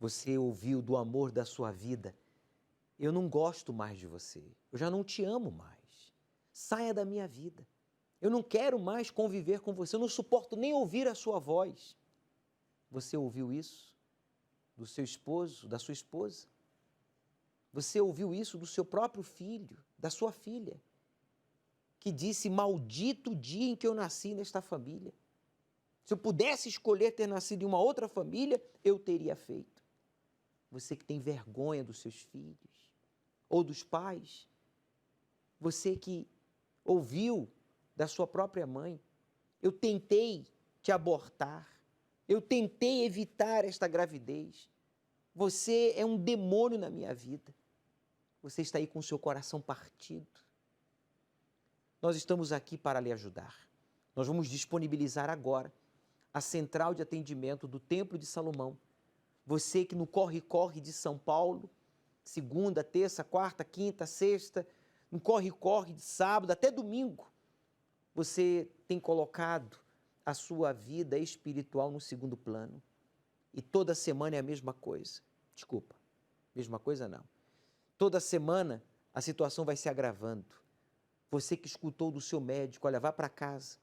Você ouviu do amor da sua vida: eu não gosto mais de você, eu já não te amo mais. Saia da minha vida. Eu não quero mais conviver com você, eu não suporto nem ouvir a sua voz. Você ouviu isso do seu esposo, da sua esposa? Você ouviu isso do seu próprio filho, da sua filha, que disse: maldito o dia em que eu nasci nesta família. Se eu pudesse escolher ter nascido em uma outra família, eu teria feito. Você que tem vergonha dos seus filhos ou dos pais, você que ouviu da sua própria mãe: eu tentei te abortar, eu tentei evitar esta gravidez, você é um demônio na minha vida. Você está aí com o seu coração partido. Nós estamos aqui para lhe ajudar. Nós vamos disponibilizar agora a central de atendimento do Templo de Salomão. Você que no corre-corre de São Paulo, segunda, terça, quarta, quinta, sexta, no corre-corre de sábado até domingo, você tem colocado a sua vida espiritual no segundo plano. E toda semana é a mesma coisa. Desculpa, mesma coisa não. Toda semana a situação vai se agravando. Você que escutou do seu médico: olha, vá para casa,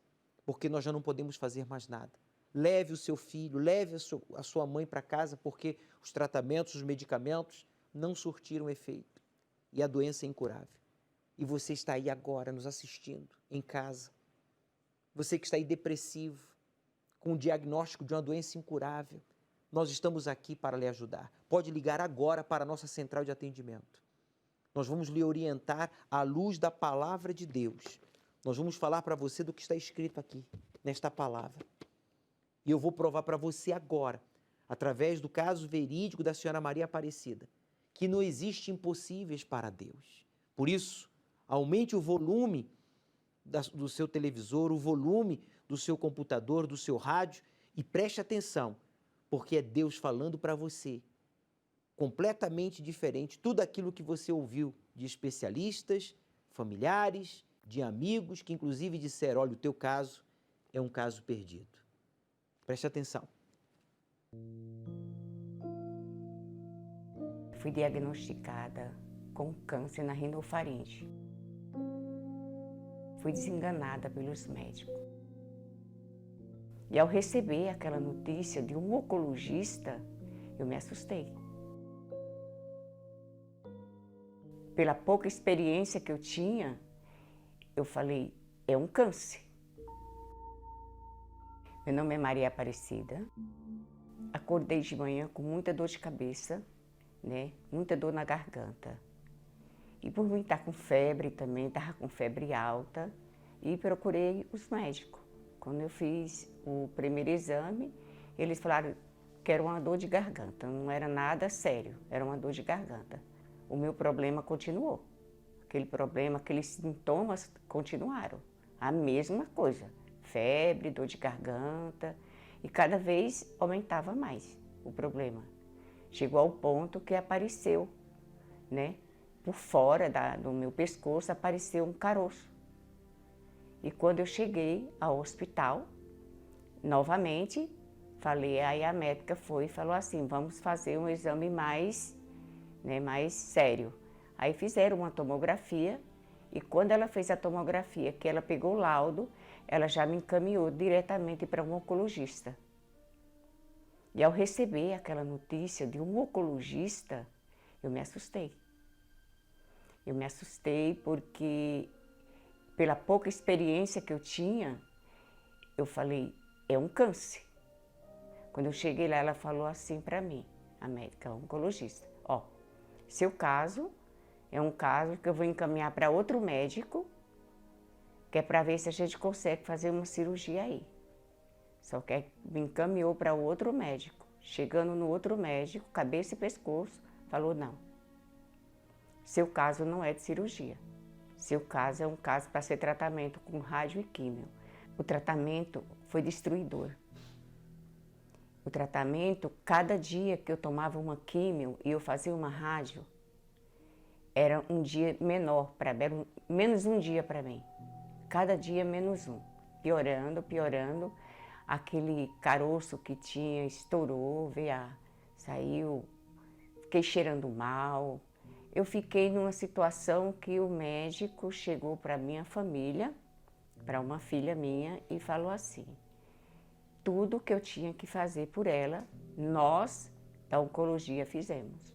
porque nós já não podemos fazer mais nada. Leve o seu filho, leve a sua mãe para casa, porque os tratamentos, os medicamentos não surtiram efeito e a doença é incurável. E você está aí agora nos assistindo, em casa. Você que está aí depressivo, com o diagnóstico de uma doença incurável, nós estamos aqui para lhe ajudar. Pode ligar agora para a nossa central de atendimento. Nós vamos lhe orientar à luz da palavra de Deus. Nós vamos falar para você do que está escrito aqui, nesta palavra. E eu vou provar para você agora, através do caso verídico da senhora Maria Aparecida, que não existe impossíveis para Deus. Por isso, aumente o volume do seu televisor, o volume do seu computador, do seu rádio, e preste atenção, porque é Deus falando para você, completamente diferente, tudo aquilo que você ouviu de especialistas, familiares, de amigos, que inclusive disseram: olha, o teu caso é um caso perdido. Preste atenção. Fui diagnosticada com câncer na rinofaringe. Fui desenganada pelos médicos. E ao receber aquela notícia de um oncologista, eu me assustei. Pela pouca experiência que eu tinha, eu falei: é um câncer. Meu nome é Maria Aparecida. Acordei de manhã com muita dor de cabeça, né? Muita dor na garganta. E por mim estar com febre também, estava com febre alta, e procurei os médicos. Quando eu fiz o primeiro exame, eles falaram que era uma dor de garganta, não era nada sério, era uma dor de garganta. O meu problema continuou, aquele problema, aqueles sintomas continuaram, a mesma coisa, febre, dor de garganta, e cada vez aumentava mais o problema. Chegou ao ponto que apareceu, né? Por fora do meu pescoço apareceu um caroço. E quando eu cheguei ao hospital, novamente, aí a médica foi e falou assim: vamos fazer um exame mais sério. Aí fizeram uma tomografia, e quando ela fez a tomografia, que ela pegou o laudo, ela já me encaminhou diretamente para um oncologista. E ao receber aquela notícia de um oncologista, eu me assustei. Eu me assustei porque, pela pouca experiência que eu tinha, eu falei: é um câncer. Quando eu cheguei lá, ela falou assim para mim, a médica, a oncologista: ó, seu caso é um caso que eu vou encaminhar para outro médico, que é para ver se a gente consegue fazer uma cirurgia aí. Só que me encaminhou para outro médico. Chegando no outro médico, cabeça e pescoço, falou: não, seu caso não é de cirurgia. Seu caso é um caso para ser tratamento com rádio e químio. O tratamento foi destruidor. O tratamento, cada dia que eu tomava uma químio e eu fazia uma rádio, era um dia menor, era menos um dia para mim. Cada dia menos um. Piorando, piorando. Aquele caroço que tinha estourou, saiu fiquei cheirando mal. Eu fiquei numa situação que o médico chegou para minha família, para uma filha minha, e falou assim: tudo que eu tinha que fazer por ela, nós da oncologia fizemos.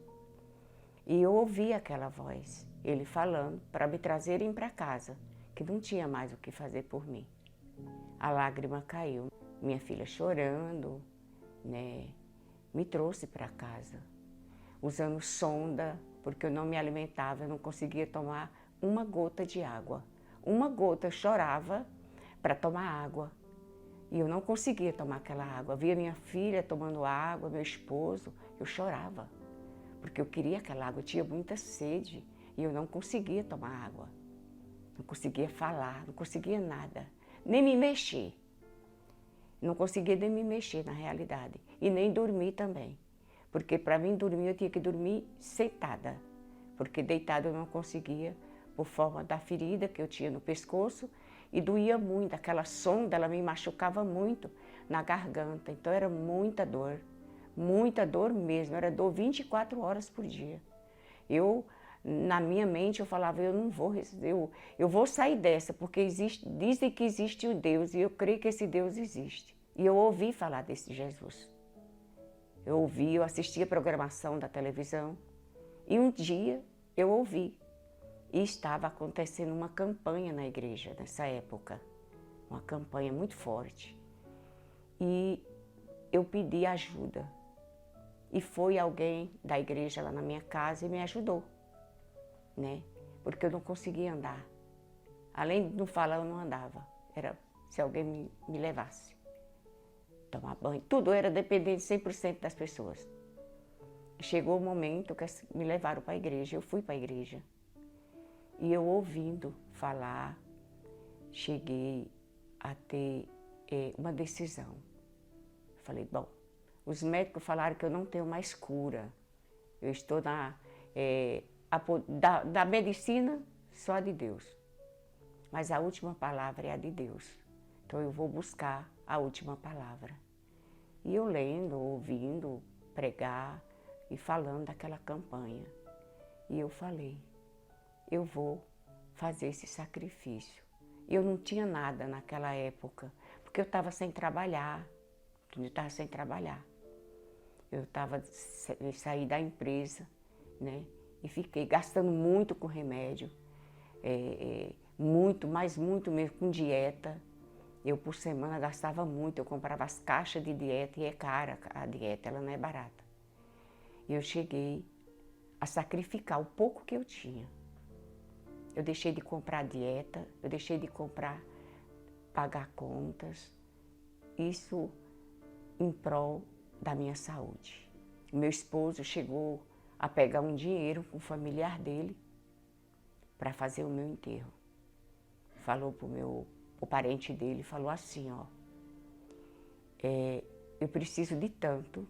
E eu ouvi aquela voz, ele falando para me trazerem para casa, que não tinha mais o que fazer por mim. A lágrima caiu, minha filha chorando, né, me trouxe para casa, usando sonda, porque eu não me alimentava, eu não conseguia tomar uma gota de água. Uma gota, eu chorava para tomar água. E eu não conseguia tomar aquela água. Via minha filha tomando água, meu esposo, eu chorava. Porque eu queria aquela água, eu tinha muita sede e eu não conseguia tomar água. Não conseguia falar, não conseguia nada, nem me mexer. Não conseguia nem me mexer na realidade. E nem dormir também. Porque para mim dormir eu tinha que dormir sentada. Porque deitada eu não conseguia, por forma da ferida que eu tinha no pescoço. E doía muito, aquela sonda, ela me machucava muito na garganta. Então era muita dor mesmo, era dor 24 horas por dia. Na minha mente, eu falava, eu não vou, eu vou sair dessa, porque dizem que existe um Deus, e eu creio que esse Deus existe. E eu ouvi falar desse Jesus. Eu assistia a programação da televisão, e um dia eu ouvi. E estava acontecendo uma campanha na igreja nessa época, uma campanha muito forte. E eu pedi ajuda. E foi alguém da igreja lá na minha casa e me ajudou, né? Porque eu não conseguia andar. Além de não falar, eu não andava. Era se alguém me levasse. Tomar banho, tudo era dependente 100% das pessoas. Chegou o momento que me levaram para a igreja, eu fui para a igreja. E eu ouvindo falar, cheguei a ter uma decisão. Falei, bom, os médicos falaram que eu não tenho mais cura. Eu estou da medicina, só a de Deus. Mas a última palavra é a de Deus. Então eu vou buscar a última palavra. E eu lendo, ouvindo, pregar e falando daquela campanha. E eu falei, eu vou fazer esse sacrifício. Eu não tinha nada naquela época, porque eu estava sem trabalhar. Eu saí da empresa, né? E fiquei gastando muito com remédio, muito mesmo com dieta. Eu por semana gastava muito, eu comprava as caixas de dieta e é cara a dieta, ela não é barata. E eu cheguei a sacrificar o pouco que eu tinha. Eu deixei de comprar dieta, eu deixei de pagar contas, isso em prol da minha saúde. O meu esposo chegou a pegar um dinheiro com o familiar dele para fazer o meu enterro. Falou para o parente dele, falou assim, ó, eu preciso de tanto,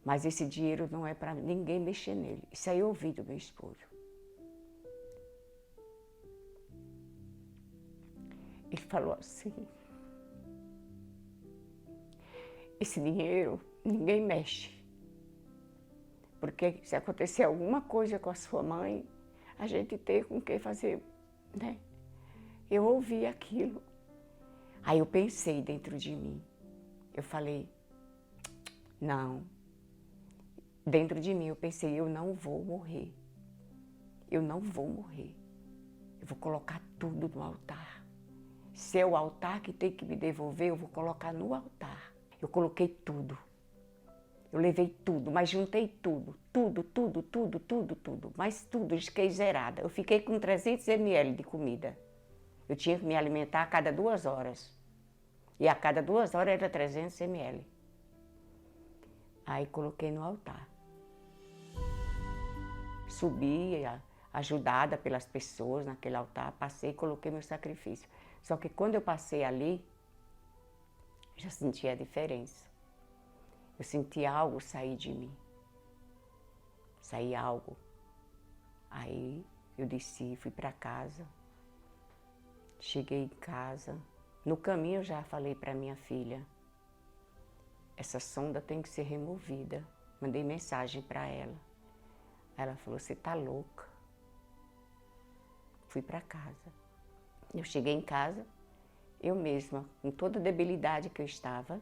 mas esse dinheiro não é para ninguém mexer nele. Isso aí eu ouvi do meu esposo. Ele falou assim, esse dinheiro ninguém mexe, porque se acontecer alguma coisa com a sua mãe, a gente tem com o que fazer, né? Eu ouvi aquilo, aí eu pensei dentro de mim, eu falei, não, dentro de mim eu pensei, eu não vou morrer, eu vou colocar tudo no altar. Se é o altar que tem que me devolver, eu vou colocar no altar. Eu coloquei tudo. Eu levei tudo, mas juntei tudo. Mas tudo, fiquei zerada. Eu fiquei com 300 ml de comida. Eu tinha que me alimentar a cada 2 horas. E a cada 2 horas era 300 ml. Aí coloquei no altar. Subi, ajudada pelas pessoas naquele altar, passei e coloquei meu sacrifício. Só que quando eu passei ali, já senti a diferença. Eu senti algo sair de mim. Sair algo. Aí eu desci, fui para casa. Cheguei em casa. No caminho eu já falei para minha filha, essa sonda tem que ser removida. Mandei mensagem para ela. Ela falou, você tá louca? Fui para casa. Eu cheguei em casa, eu mesma, com toda a debilidade que eu estava,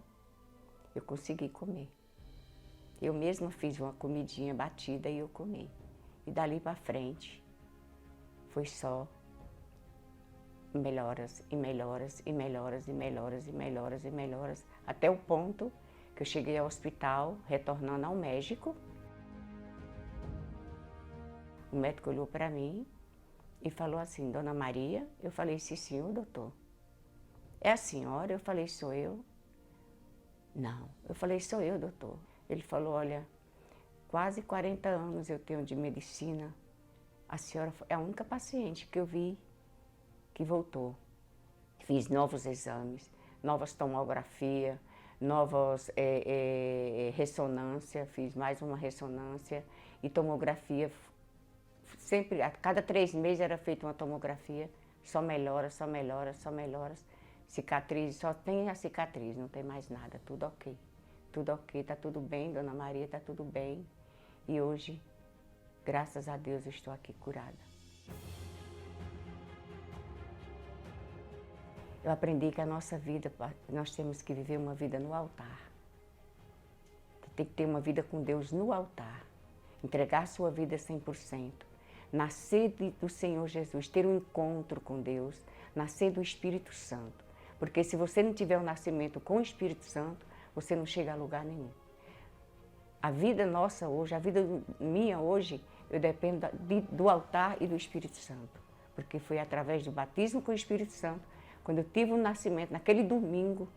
eu consegui comer. Eu mesma fiz uma comidinha batida e eu comi. E dali para frente, foi só melhoras e melhoras e melhoras e melhoras e melhoras e melhoras, até o ponto que eu cheguei ao hospital, retornando ao México. O médico olhou para mim e falou assim, Dona Maria, eu falei, sim, senhor, doutor. É a senhora? Eu falei, sou eu. Não, eu falei, sou eu, doutor. Ele falou, olha, quase 40 anos eu tenho de medicina, a senhora é a única paciente que eu vi que voltou. Fiz novos exames, novas tomografias, novas ressonância, fiz mais uma ressonância e tomografia. Sempre, a cada 3 meses era feita uma tomografia, só melhora, só melhora, só melhora. Cicatriz, só tem a cicatriz, não tem mais nada, tudo ok. Tudo ok, tá tudo bem, Dona Maria, tá tudo bem. E hoje, graças a Deus, eu estou aqui curada. Eu aprendi que a nossa vida, nós temos que viver uma vida no altar. Tem que ter uma vida com Deus no altar. Entregar sua vida 100%. Nascer do Senhor Jesus, ter um encontro com Deus, nascer do Espírito Santo. Porque se você não tiver um nascimento com o Espírito Santo, você não chega a lugar nenhum. A vida nossa hoje, a vida minha hoje, eu dependo do altar e do Espírito Santo. Porque foi através do batismo com o Espírito Santo, quando eu tive um nascimento, naquele domingo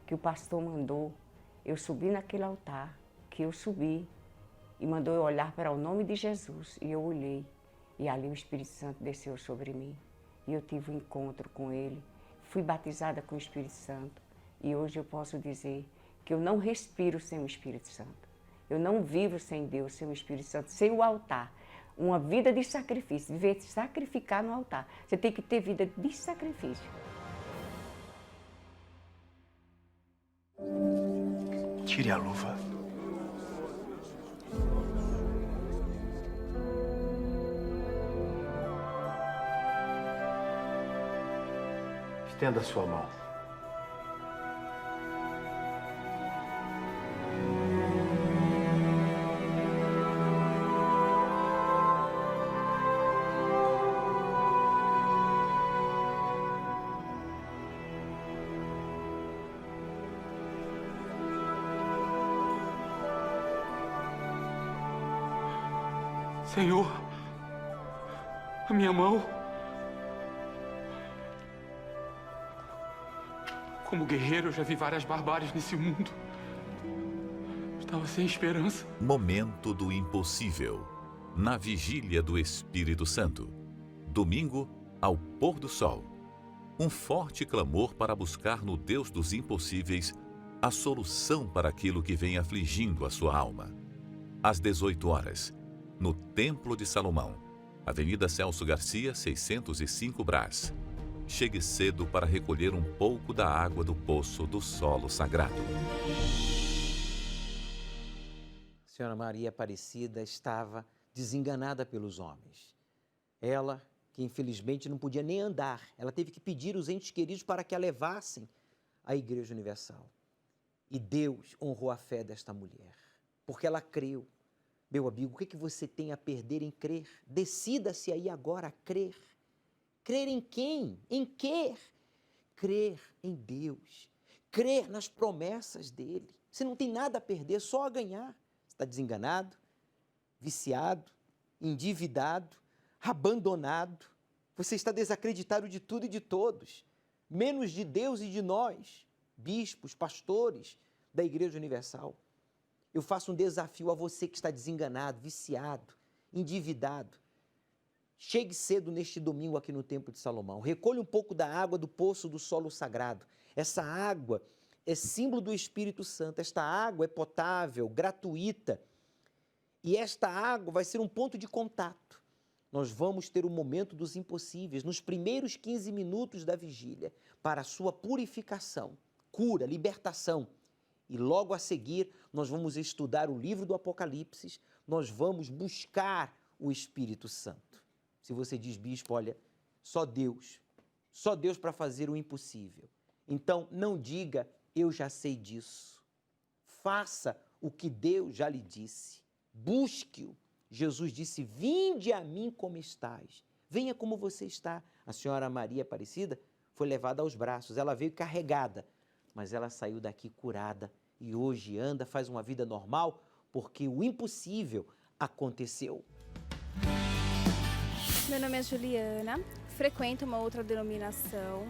que o pastor mandou, eu subi naquele altar, que eu subi, e mandou eu olhar para o nome de Jesus, e eu olhei, e ali o Espírito Santo desceu sobre mim, e eu tive um encontro com Ele, fui batizada com o Espírito Santo, e hoje eu posso dizer que eu não respiro sem o Espírito Santo, eu não vivo sem Deus, sem o Espírito Santo, sem o altar. Uma vida de sacrifício, viver sacrificar no altar. Você tem que ter vida de sacrifício. Tire a luva. Estenda a sua mão. Senhor, a minha mão. Como guerreiro, eu já vi várias barbáries nesse mundo. Estava sem esperança. Momento do impossível. Na vigília do Espírito Santo. Domingo, ao pôr do sol. Um forte clamor para buscar no Deus dos impossíveis a solução para aquilo que vem afligindo a sua alma. Às 18 horas. No Templo de Salomão, Avenida Celso Garcia, 605 Brás. Chegue cedo para recolher um pouco da água do poço do solo sagrado. A senhora Maria Aparecida estava desenganada pelos homens. Ela, que infelizmente não podia nem andar, ela teve que pedir os entes queridos para que a levassem à Igreja Universal. E Deus honrou a fé desta mulher, porque ela creu. Meu amigo, o que você tem a perder em crer? Decida-se aí agora a crer. Crer em quem? Em quê? Crer em Deus. Crer nas promessas dEle. Você não tem nada a perder, só a ganhar. Você está desenganado, viciado, endividado, abandonado. Você está desacreditado de tudo e de todos, menos de Deus e de nós, bispos, pastores da Igreja Universal. Eu faço um desafio a você que está desenganado, viciado, endividado. Chegue cedo neste domingo aqui no Templo de Salomão. Recolha um pouco da água do poço do solo sagrado. Essa água é símbolo do Espírito Santo. Esta água é potável, gratuita. E esta água vai ser um ponto de contato. Nós vamos ter o momento dos impossíveis, nos primeiros 15 minutos da vigília, para a sua purificação, cura, libertação. E logo a seguir, nós vamos estudar o livro do Apocalipse nós vamos buscar o Espírito Santo. Se você diz, bispo, olha, só Deus para fazer o impossível. Então, não diga, eu já sei disso. Faça o que Deus já lhe disse. Busque-o. Jesus disse, vinde a mim como estais. Venha como você está. A senhora Maria Aparecida foi levada aos braços. Ela veio carregada, mas ela saiu daqui curada. E hoje anda, faz uma vida normal, porque o impossível aconteceu. Meu nome é Juliana, frequento uma outra denominação.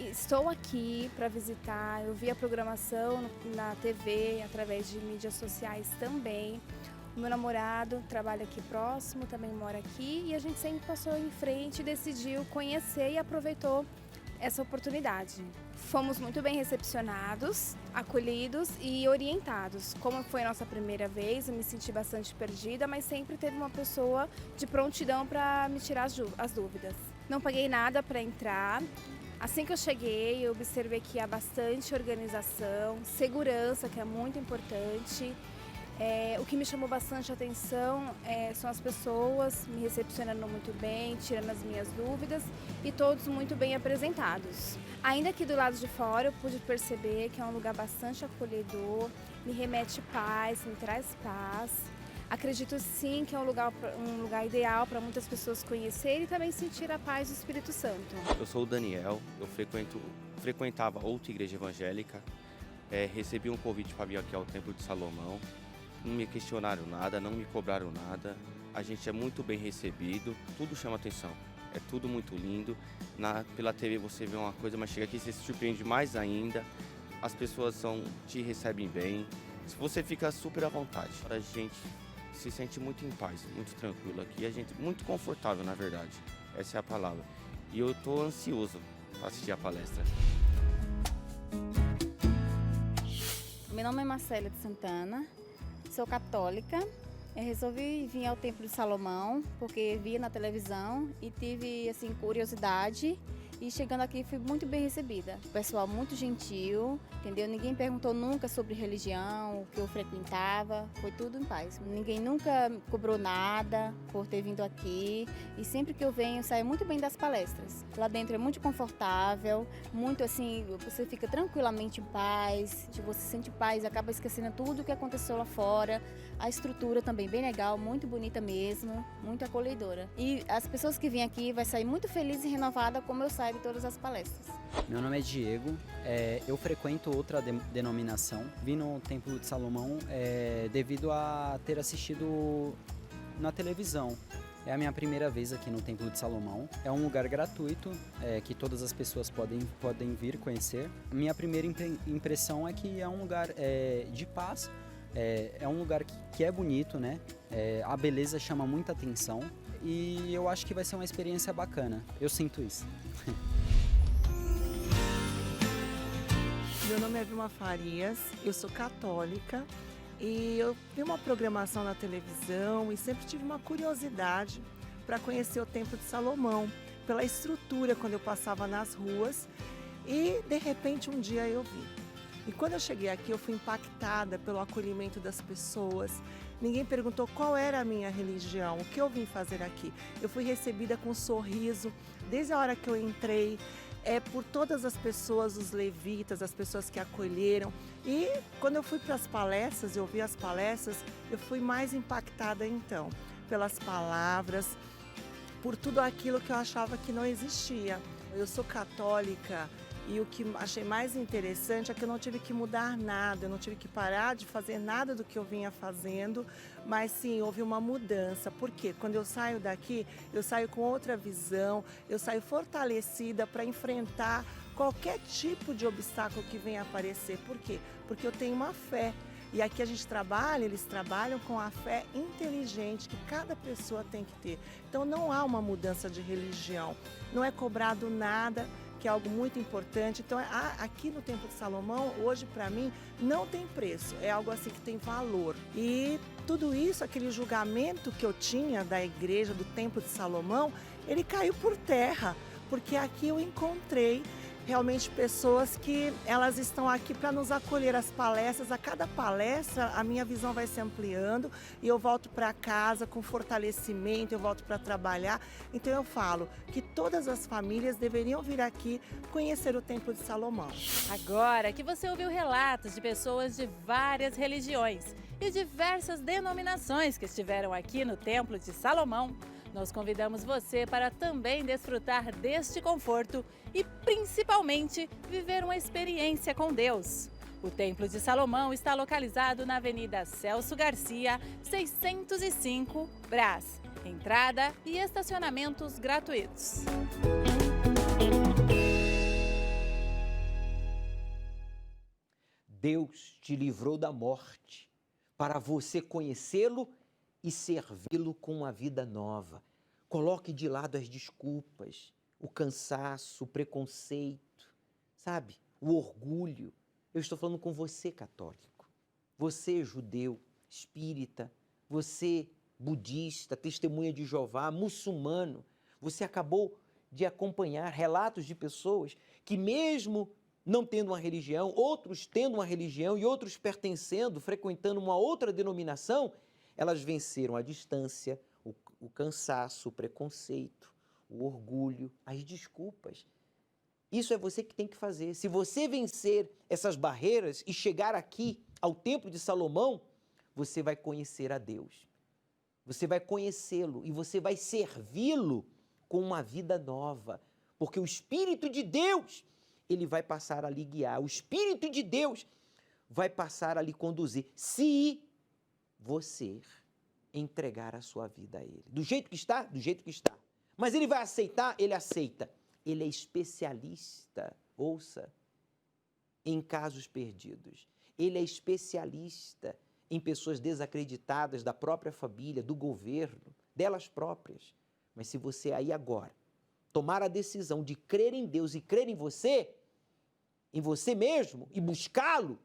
Estou aqui para visitar, eu vi a programação na TV, através de mídias sociais também. O meu namorado trabalha aqui próximo, também mora aqui, e a gente sempre passou em frente, decidiu conhecer e aproveitou essa oportunidade. Fomos muito bem recepcionados, acolhidos e orientados. Como foi a nossa primeira vez, eu me senti bastante perdida, mas sempre teve uma pessoa de prontidão para me tirar as dúvidas. Não paguei nada para entrar. Assim que eu cheguei, eu observei que há bastante organização, segurança, que é muito importante. O que me chamou bastante atenção são as pessoas me recepcionando muito bem, tirando as minhas dúvidas e todos muito bem apresentados. Ainda que do lado de fora eu pude perceber que é um lugar bastante acolhedor, me remete paz, me traz paz. Acredito sim que é um lugar ideal para muitas pessoas conhecerem e também sentir a paz do Espírito Santo. Eu sou o Daniel, eu frequentava outra igreja evangélica, recebi um convite para vir aqui ao Templo de Salomão. Não me questionaram nada, não me cobraram nada. A gente é muito bem recebido, tudo chama atenção. É tudo muito lindo. Pela TV você vê uma coisa, mas chega aqui você se surpreende mais ainda. As pessoas te recebem bem. Você fica super à vontade. A gente se sente muito em paz, muito tranquilo aqui. A gente muito confortável, na verdade. Essa é a palavra. E eu estou ansioso para assistir a palestra. Meu nome é Marcela de Santana. Sou católica, eu resolvi vir ao Templo de Salomão porque via na televisão e tive assim, curiosidade e chegando aqui fui muito bem recebida. O pessoal muito gentil, entendeu? Ninguém perguntou nunca sobre religião, o que eu frequentava, foi tudo em paz. Ninguém nunca cobrou nada por ter vindo aqui e sempre que eu venho eu saio muito bem das palestras. Lá dentro é muito confortável, muito assim, você fica tranquilamente em paz, você sente paz, acaba esquecendo tudo o que aconteceu lá fora. A estrutura também bem legal, muito bonita mesmo, muito acolhedora. E as pessoas que vêm aqui vai sair muito feliz e renovada como eu saio de todas as palestras. Meu nome é Diego, eu frequento outra denominação. Vim no Templo de Salomão devido a ter assistido na televisão. É a minha primeira vez aqui no Templo de Salomão. É um lugar gratuito, que todas as pessoas podem vir conhecer. Minha primeira impressão é que é um lugar de paz, é um lugar que é bonito, né? A beleza chama muita atenção e eu acho que vai ser uma experiência bacana. Eu sinto isso. Meu nome é Vilma Farias, eu sou católica e eu vi uma programação na televisão e sempre tive uma curiosidade para conhecer o Templo de Salomão, pela estrutura quando eu passava nas ruas e de repente um dia eu vi. E quando eu cheguei aqui eu fui impactada pelo acolhimento das pessoas. Ninguém perguntou qual era a minha religião, o que eu vim fazer aqui. Eu fui recebida com um sorriso desde a hora que eu entrei. Por todas as pessoas, os levitas, as pessoas que acolheram. E quando eu fui para as palestras, eu ouvi as palestras, eu fui mais impactada então, pelas palavras, por tudo aquilo que eu achava que não existia. Eu sou católica e o que achei mais interessante é que eu não tive que mudar nada, eu não tive que parar de fazer nada do que eu vinha fazendo, mas sim, houve uma mudança. Por quê? Quando eu saio daqui, eu saio com outra visão, eu saio fortalecida para enfrentar qualquer tipo de obstáculo que venha aparecer. Por quê? Porque eu tenho uma fé. E aqui a gente trabalha, eles trabalham com a fé inteligente que cada pessoa tem que ter. Então não há uma mudança de religião, não é cobrado nada, que é algo muito importante. Então aqui no Templo de Salomão, hoje para mim, não tem preço, é algo assim que tem valor. E tudo isso, aquele julgamento que eu tinha da igreja, do Templo de Salomão, ele caiu por terra, porque aqui eu encontrei realmente pessoas que elas estão aqui para nos acolher as palestras. A cada palestra a minha visão vai se ampliando e eu volto para casa com fortalecimento, eu volto para trabalhar. Então eu falo que todas as famílias deveriam vir aqui conhecer o Templo de Salomão. Agora que você ouviu relatos de pessoas de várias religiões e diversas denominações que estiveram aqui no Templo de Salomão, nós convidamos você para também desfrutar deste conforto e, principalmente, viver uma experiência com Deus. O Templo de Salomão está localizado na Avenida Celso Garcia, 605, Brás. Entrada e estacionamentos gratuitos. Deus te livrou da morte para você conhecê-lo e servi-lo com uma vida nova. Coloque de lado as desculpas, o cansaço, o preconceito, sabe? O orgulho. Eu estou falando com você, católico. Você, judeu, espírita, você, budista, testemunha de Jeová, muçulmano. Você acabou de acompanhar relatos de pessoas que mesmo não tendo uma religião, outros tendo uma religião e outros pertencendo, frequentando uma outra denominação, elas venceram a distância, o cansaço, o preconceito, o orgulho, as desculpas. Isso é você que tem que fazer. Se você vencer essas barreiras e chegar aqui ao Templo de Salomão, você vai conhecer a Deus. Você vai conhecê-lo e você vai servi-lo com uma vida nova. Porque o Espírito de Deus, ele vai passar a lhe guiar. O Espírito de Deus vai passar a lhe conduzir. Se você entregar a sua vida a Ele. Do jeito que está, do jeito que está. Mas Ele vai aceitar? Ele aceita. Ele é especialista, ouça, em casos perdidos. Ele é especialista em pessoas desacreditadas da própria família, do governo, delas próprias. Mas se você aí agora tomar a decisão de crer em Deus e crer em você mesmo e buscá-lo,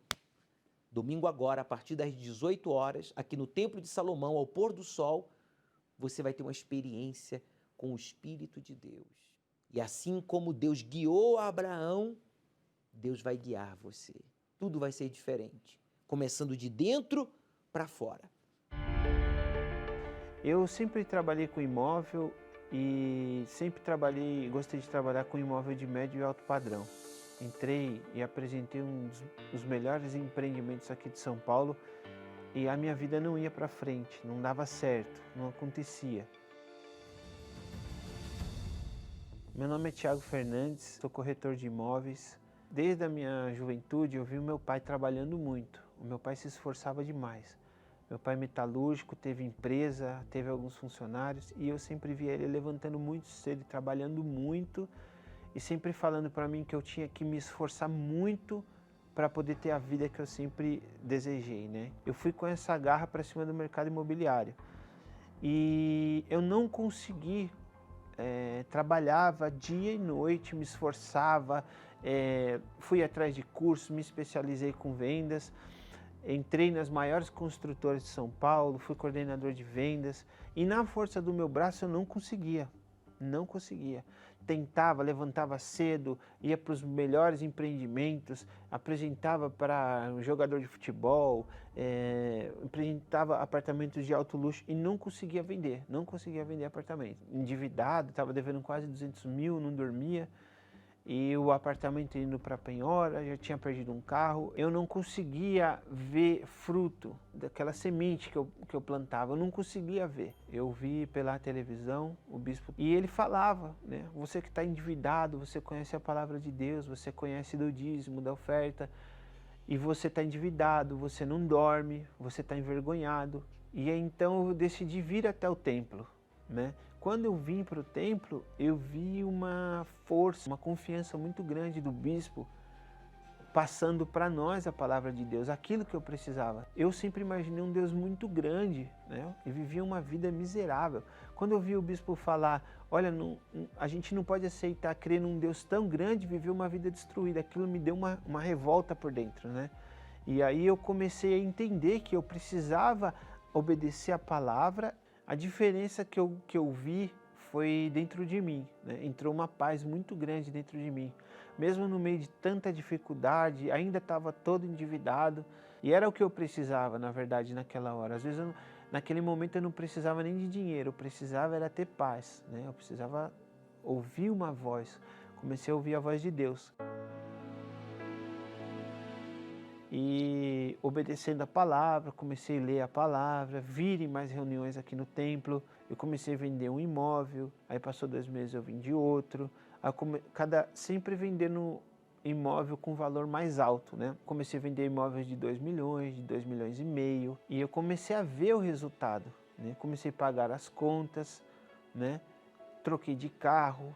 domingo agora, a partir das 18 horas, aqui no Templo de Salomão, ao pôr do sol, você vai ter uma experiência com o Espírito de Deus. E assim como Deus guiou Abraão, Deus vai guiar você. Tudo vai ser diferente, começando de dentro para fora. Eu sempre trabalhei com imóvel e gostei de trabalhar com imóvel de médio e alto padrão. Entrei e apresentei um dos melhores empreendimentos aqui de São Paulo e a minha vida não ia para frente, não dava certo, não acontecia. Meu nome é Thiago Fernandes, sou corretor de imóveis. Desde a minha juventude eu vi o meu pai trabalhando muito, o meu pai se esforçava demais. Meu pai é metalúrgico, teve empresa, teve alguns funcionários e eu sempre via ele levantando muito cedo, trabalhando muito e sempre falando para mim que eu tinha que me esforçar muito para poder ter a vida que eu sempre desejei, né? Eu fui com essa garra para cima do mercado imobiliário e eu não consegui, trabalhava dia e noite, me esforçava, fui atrás de cursos, me especializei com vendas, entrei nas maiores construtoras de São Paulo, fui coordenador de vendas e na força do meu braço eu não conseguia. Tentava, levantava cedo, ia para os melhores empreendimentos, apresentava para um jogador de futebol, apresentava apartamentos de alto luxo e não conseguia vender apartamento. Endividado, estava devendo quase 200 mil, não dormia. E o apartamento indo para penhora, já tinha perdido um carro. Eu não conseguia ver fruto daquela semente que eu plantava, eu não conseguia ver. Eu vi pela televisão o bispo e ele falava, né? Você que está endividado, você conhece a palavra de Deus, você conhece do dízimo, da oferta, e você está endividado, você não dorme, você está envergonhado. E então eu decidi vir até o templo, né? Quando eu vim para o templo, eu vi uma força, uma confiança muito grande do bispo passando para nós a palavra de Deus, aquilo que eu precisava. Eu sempre imaginei um Deus muito grande, né? E vivia uma vida miserável. Quando eu vi o bispo falar, olha, a gente não pode aceitar crer num Deus tão grande e viver uma vida destruída, aquilo me deu uma revolta por dentro, né? E aí eu comecei a entender que eu precisava obedecer a palavra. A diferença que eu vi foi dentro de mim, né? Entrou uma paz muito grande dentro de mim. Mesmo no meio de tanta dificuldade, ainda estava todo endividado, e era o que eu precisava, na verdade, naquela hora. Às vezes, naquele momento, eu não precisava nem de dinheiro, eu precisava era ter paz, né? Eu precisava ouvir uma voz. Comecei a ouvir a voz de Deus. E obedecendo a palavra, comecei a ler a palavra, vir em mais reuniões aqui no templo. Eu comecei a vender um imóvel, aí passou 2 meses eu vendi outro. Sempre vendendo imóvel com valor mais alto, né? Comecei a vender imóveis de 2 milhões, de 2 milhões e meio. E eu comecei a ver o resultado, né? Comecei a pagar as contas, né? Troquei de carro,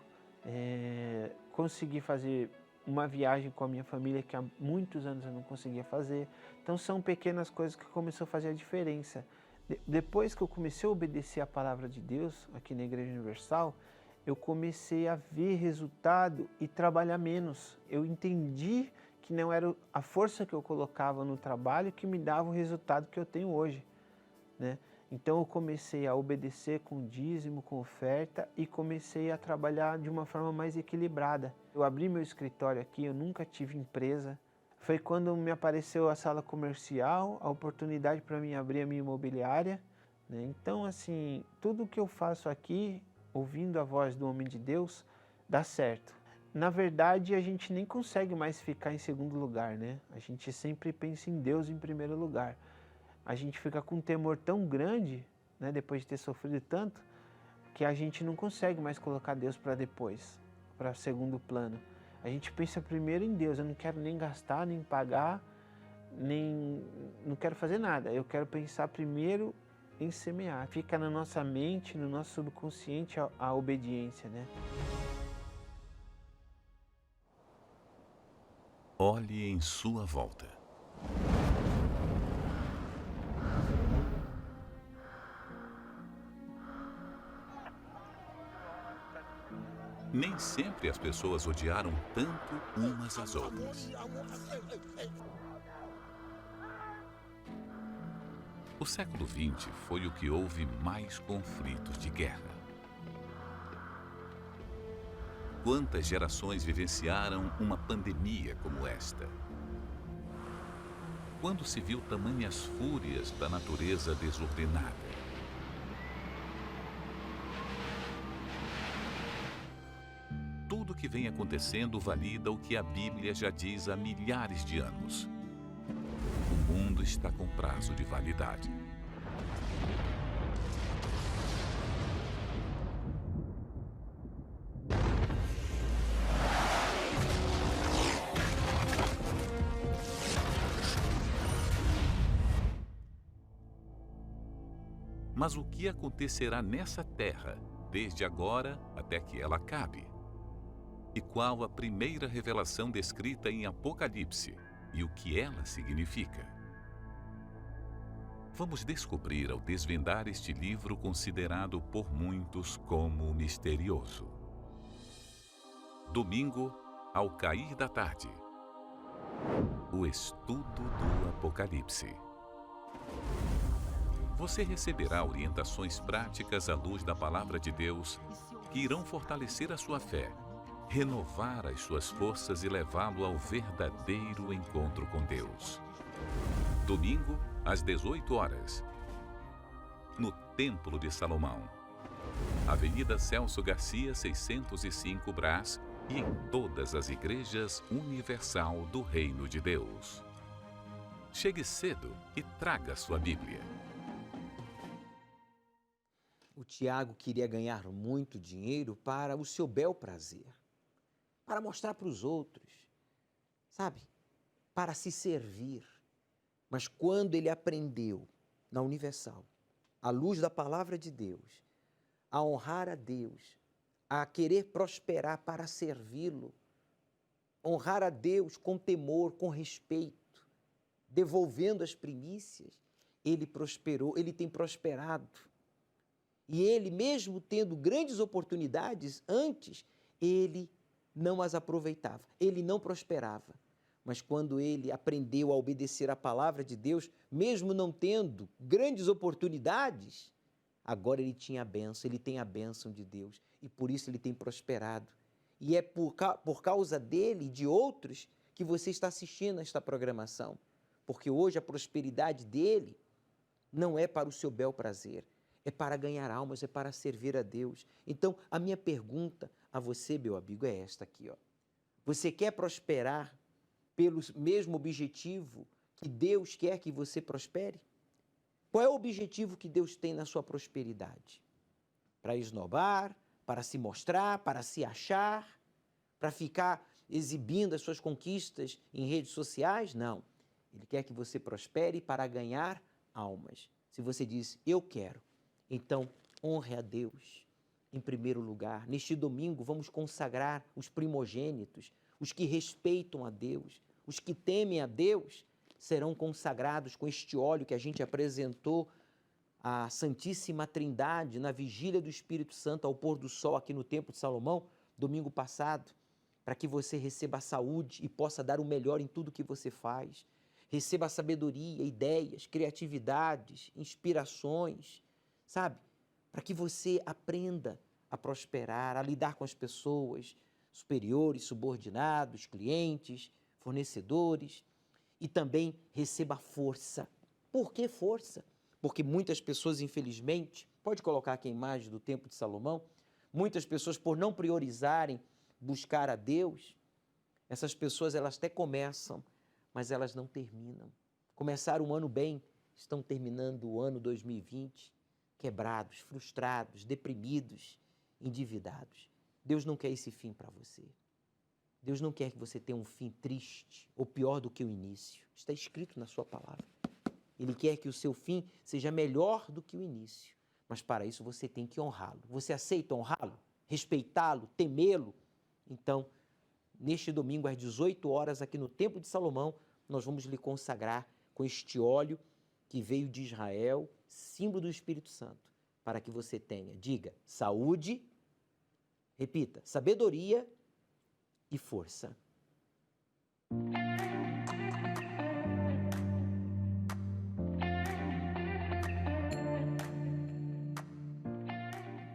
consegui fazer uma viagem com a minha família que há muitos anos eu não conseguia fazer. Então são pequenas coisas que começou a fazer a diferença. Depois que eu comecei a obedecer a palavra de Deus aqui na Igreja Universal, eu comecei a ver resultado e trabalhar menos. Eu entendi que não era a força que eu colocava no trabalho que me dava o resultado que eu tenho hoje, né? Então eu comecei a obedecer com dízimo, com oferta e comecei a trabalhar de uma forma mais equilibrada. Eu abri meu escritório aqui, eu nunca tive empresa. Foi quando me apareceu a sala comercial, a oportunidade para mim abrir a minha imobiliária, né? Então, assim, tudo que eu faço aqui, ouvindo a voz do homem de Deus, dá certo. Na verdade, a gente nem consegue mais ficar em segundo lugar, né? A gente sempre pensa em Deus em primeiro lugar. A gente fica com um temor tão grande, né, depois de ter sofrido tanto, que a gente não consegue mais colocar Deus para depois, para segundo plano. A gente pensa primeiro em Deus. Eu não quero nem gastar, nem pagar, não quero fazer nada. Eu quero pensar primeiro em semear. Fica na nossa mente, no nosso subconsciente a obediência, né? Olhe em sua volta. Nem sempre as pessoas odiaram tanto umas às outras. O século XX foi o que houve mais conflitos de guerra. Quantas gerações vivenciaram uma pandemia como esta? Quando se viu tamanhas fúrias da natureza desordenada? Tudo que vem acontecendo valida o que a Bíblia já diz há milhares de anos. O mundo está com prazo de validade. Mas o que acontecerá nessa terra, desde agora até que ela acabe? E qual a primeira revelação descrita em Apocalipse e o que ela significa? Vamos descobrir ao desvendar este livro considerado por muitos como misterioso. Domingo, ao cair da tarde. O estudo do Apocalipse. Você receberá orientações práticas à luz da Palavra de Deus que irão fortalecer a sua fé, renovar as suas forças e levá-lo ao verdadeiro encontro com Deus. Domingo, às 18 horas, no Templo de Salomão, Avenida Celso Garcia, 605 Brás, e em todas as igrejas universal do Reino de Deus. Chegue cedo e traga sua Bíblia. O Tiago queria ganhar muito dinheiro para o seu bel prazer, para mostrar para os outros, sabe? Para se servir. Mas quando ele aprendeu na Universal, à luz da palavra de Deus, a honrar a Deus, a querer prosperar para servi-lo, honrar a Deus com temor, com respeito, devolvendo as primícias, ele prosperou, ele tem prosperado. E ele, mesmo tendo grandes oportunidades antes, ele não as aproveitava, ele não prosperava. Mas quando ele aprendeu a obedecer à palavra de Deus, mesmo não tendo grandes oportunidades, agora ele tinha a bênção, ele tem a bênção de Deus e por isso ele tem prosperado. E é por causa dele e de outros que você está assistindo a esta programação, porque hoje a prosperidade dele não é para o seu bel prazer, é para ganhar almas, é para servir a Deus. Então, a minha pergunta a você, meu amigo, é esta aqui, ó. Você quer prosperar pelo mesmo objetivo que Deus quer que você prospere? Qual é o objetivo que Deus tem na sua prosperidade? Para esnobar, para se mostrar, para se achar, para ficar exibindo as suas conquistas em redes sociais? Não. Ele quer que você prospere para ganhar almas. Se você diz, eu quero, então honre a Deus em primeiro lugar. Neste domingo vamos consagrar os primogênitos, os que respeitam a Deus, os que temem a Deus, serão consagrados com este óleo que a gente apresentou à Santíssima Trindade na vigília do Espírito Santo ao pôr do sol aqui no Templo de Salomão, domingo passado, para que você receba a saúde e possa dar o melhor em tudo que você faz. Receba a sabedoria, ideias, criatividades, inspirações, sabe? Para que você aprenda a prosperar, a lidar com as pessoas, superiores, subordinados, clientes, fornecedores, e também receba força. Por que força? Porque muitas pessoas, infelizmente, pode colocar aqui a imagem do Templo de Salomão, muitas pessoas, por não priorizarem buscar a Deus, essas pessoas elas até começam, mas elas não terminam. Começaram um ano bem, estão terminando o ano 2020 quebrados, frustrados, deprimidos, endividados. Deus não quer esse fim para você. Deus não quer que você tenha um fim triste ou pior do que o início. Está escrito na sua palavra. Ele quer que o seu fim seja melhor do que o início. Mas para isso você tem que honrá-lo. Você aceita honrá-lo? Respeitá-lo? Temê-lo? Então, neste domingo às 18 horas aqui no Templo de Salomão, nós vamos lhe consagrar com este óleo que veio de Israel, símbolo do Espírito Santo, para que você tenha, diga, saúde, repita, sabedoria e força.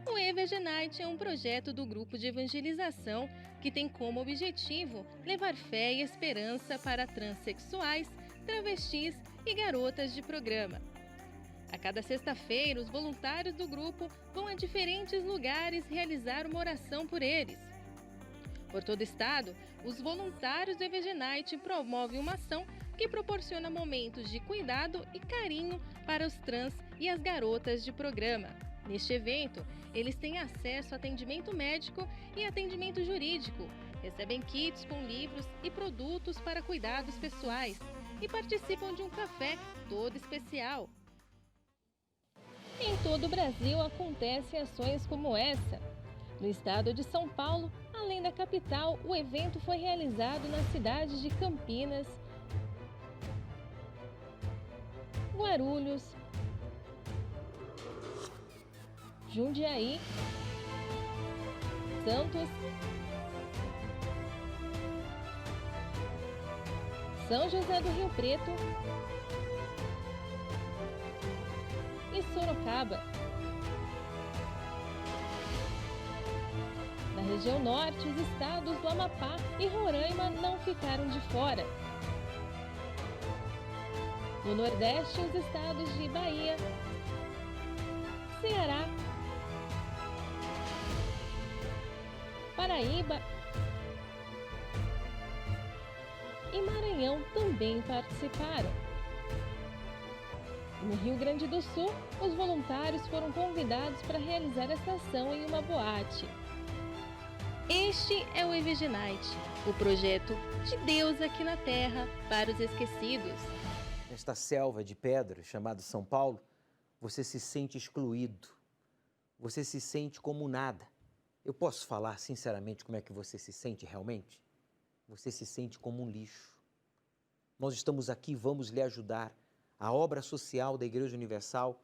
O Evangelite é um projeto do grupo de evangelização que tem como objetivo levar fé e esperança para transexuais, travestis e garotas de programa. A cada sexta-feira, os voluntários do grupo vão a diferentes lugares realizar uma oração por eles. Por todo o estado, os voluntários do Evangelite promovem uma ação que proporciona momentos de cuidado e carinho para os trans e as garotas de programa. Neste evento, eles têm acesso a atendimento médico e atendimento jurídico, recebem kits com livros e produtos para cuidados pessoais e participam de um café todo especial. Em todo o Brasil acontecem ações como essa. No estado de São Paulo, além da capital, o evento foi realizado nas cidades de Campinas, Guarulhos, Jundiaí, Santos, São José do Rio Preto e Sorocaba. Na região norte, os estados do Amapá e Roraima não ficaram de fora. No nordeste, os estados de Bahia, Ceará, Paraíba e Maranhão também participaram. No Rio Grande do Sul, os voluntários foram convidados para realizar esta ação em uma boate. Este é o Evangelite, o projeto de Deus aqui na Terra para os esquecidos. Nesta selva de pedra chamada São Paulo, você se sente excluído, você se sente como nada. Eu posso falar sinceramente como é que você se sente realmente? Você se sente como um lixo. Nós estamos aqui, vamos lhe ajudar. A obra social da Igreja Universal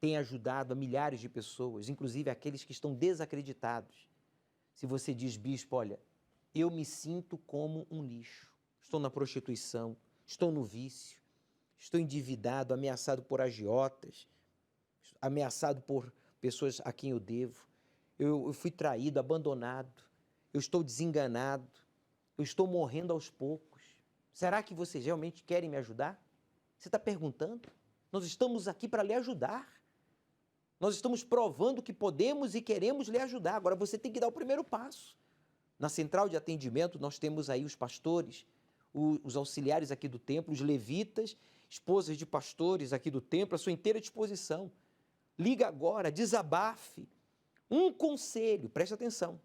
tem ajudado a milhares de pessoas, inclusive aqueles que estão desacreditados. Se você diz, bispo, olha, eu me sinto como um lixo, estou na prostituição, estou no vício, estou endividado, ameaçado por agiotas, ameaçado por pessoas a quem eu devo. Eu fui traído, abandonado. Eu estou desenganado. Eu estou morrendo aos poucos. Será que vocês realmente querem me ajudar? Você está perguntando? Nós estamos aqui para lhe ajudar. Nós estamos provando que podemos e queremos lhe ajudar. Agora você tem que dar o primeiro passo. Na central de atendimento nós temos aí os pastores, os auxiliares aqui do templo, os levitas, esposas de pastores aqui do templo, à sua inteira disposição. Liga agora, desabafe. Um conselho, preste atenção,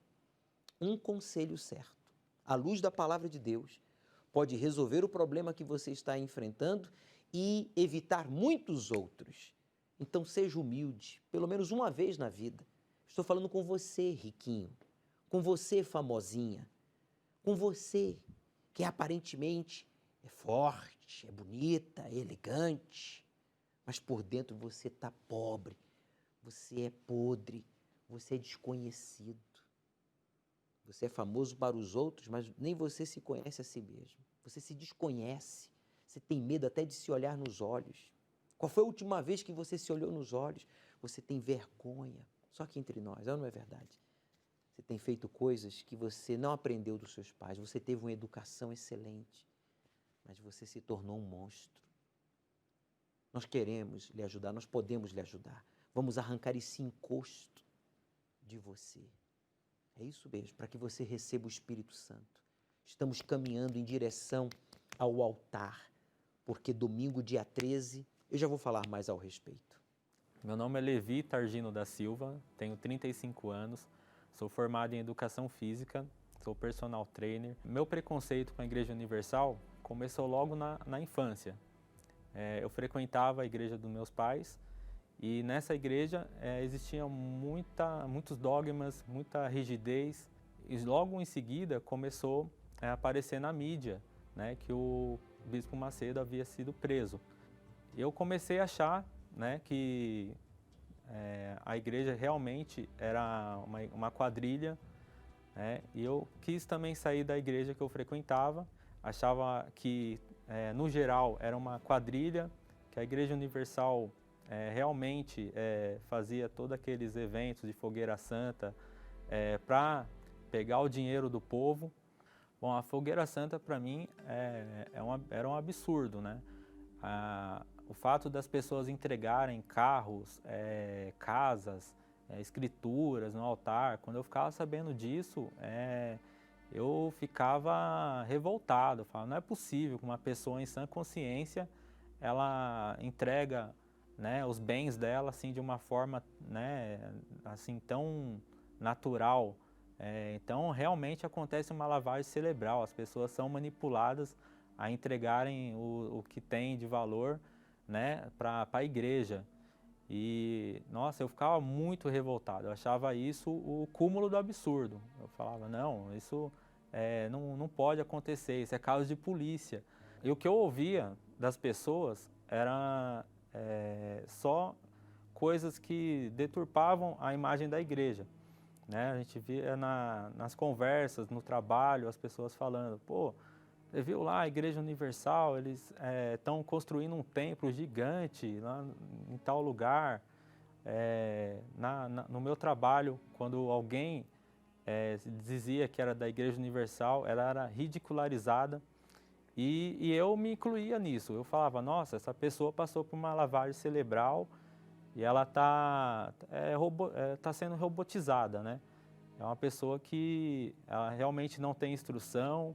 um conselho certo, à luz da palavra de Deus, pode resolver o problema que você está enfrentando e evitar muitos outros. Então seja humilde, pelo menos uma vez na vida. Estou falando com você, riquinho, com você, famosinha, com você, que aparentemente é forte, é bonita, é elegante, mas por dentro você está pobre, você é podre, você é desconhecido. Você é famoso para os outros, mas nem você se conhece a si mesmo. Você se desconhece, você tem medo até de se olhar nos olhos. Qual foi a última vez que você se olhou nos olhos? Você tem vergonha, só que entre nós, não é verdade? Você tem feito coisas que você não aprendeu dos seus pais, você teve uma educação excelente, mas você se tornou um monstro. Nós queremos lhe ajudar, nós podemos lhe ajudar. Vamos arrancar esse encosto de você. É isso mesmo, para que você receba o Espírito Santo. Estamos caminhando em direção ao altar, porque domingo, dia 13, eu já vou falar mais ao respeito. Meu nome é Levi Targino da Silva, tenho 35 anos, sou formado em Educação Física, sou personal trainer. Meu preconceito com a Igreja Universal começou logo na infância. Eu frequentava a igreja dos meus pais e nessa igreja existiam muitos dogmas, muita rigidez. E logo em seguida começou a aparecer na mídia, né, que o Bispo Macedo havia sido preso. Eu comecei a achar, né, que a igreja realmente era uma quadrilha, né, e eu quis também sair da igreja que eu frequentava. Achava que, no geral, era uma quadrilha, que a Igreja Universal realmente fazia todos aqueles eventos de fogueira santa para pegar o dinheiro do povo. Bom, a fogueira santa para mim era um absurdo, né? O fato das pessoas entregarem carros, casas, escrituras no altar, quando eu ficava sabendo disso, eu ficava revoltado. Eu falava, não é possível que uma pessoa em sã consciência ela entrega, né, os bens dela assim de uma forma, né, assim tão natural. Então realmente acontece uma lavagem cerebral. As pessoas são manipuladas a entregarem o que tem de valor, né, para a igreja. E nossa, eu ficava muito revoltado. Eu achava isso o cúmulo do absurdo. Eu falava, não, isso não pode acontecer, isso é caso de polícia. E o que eu ouvia das pessoas era só coisas que deturpavam a imagem da igreja, né? A gente via nas conversas, no trabalho, as pessoas falando, pô, você viu lá a Igreja Universal, eles estão construindo um templo gigante lá em tal lugar. No meu trabalho, quando alguém dizia que era da Igreja Universal, ela era ridicularizada e eu me incluía nisso. Eu falava, nossa, essa pessoa passou por uma lavagem cerebral e ela está sendo robotizada, né? É uma pessoa que ela realmente não tem instrução,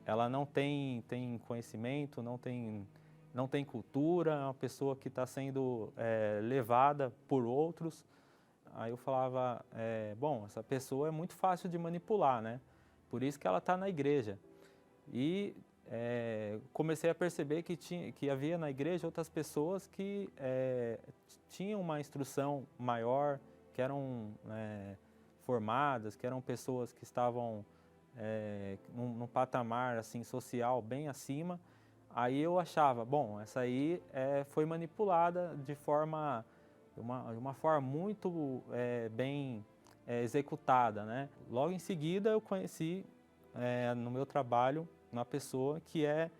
ela não tem conhecimento, não tem cultura, é uma pessoa que está sendo levada por outros. Aí eu falava, bom, essa pessoa é muito fácil de manipular, né? Por isso que ela está na igreja. E comecei a perceber que havia na igreja outras pessoas que tinham uma instrução maior, que eram formadas, que eram pessoas que estavam num patamar assim, social bem acima. Aí eu achava, bom, essa aí foi manipulada de uma forma muito bem executada, né? Logo em seguida eu conheci no meu trabalho uma pessoa que é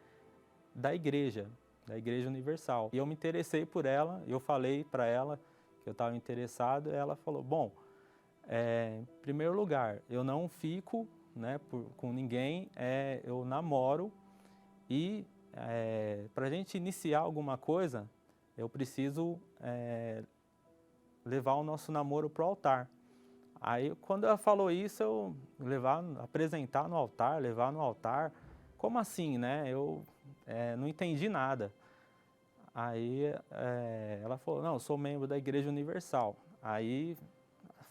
da Igreja Universal. E eu me interessei por ela, eu falei para ela que eu estava interessado, ela falou, bom, em primeiro lugar, eu não fico, né, com ninguém, eu namoro e para a gente iniciar alguma coisa, eu preciso levar o nosso namoro para o altar. Aí, quando ela falou isso, eu apresentar no altar, levar no altar, como assim, né? Eu não entendi nada. Aí ela falou, não, eu sou membro da Igreja Universal. Aí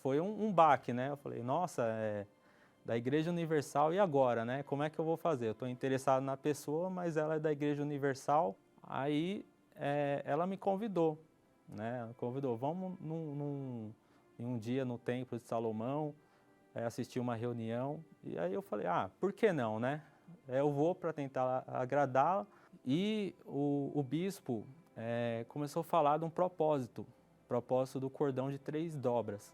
foi um baque, né? Eu falei, nossa, da Igreja Universal e agora, né? Como é que eu vou fazer? Eu estou interessado na pessoa, mas ela é da Igreja Universal. Aí ela me convidou, né? Ela convidou, vamos em um dia no Templo de Salomão, assistir uma reunião. E aí eu falei, por que não, né? Eu vou para tentar agradá-la. E o bispo começou a falar de um propósito do cordão de 3 dobras.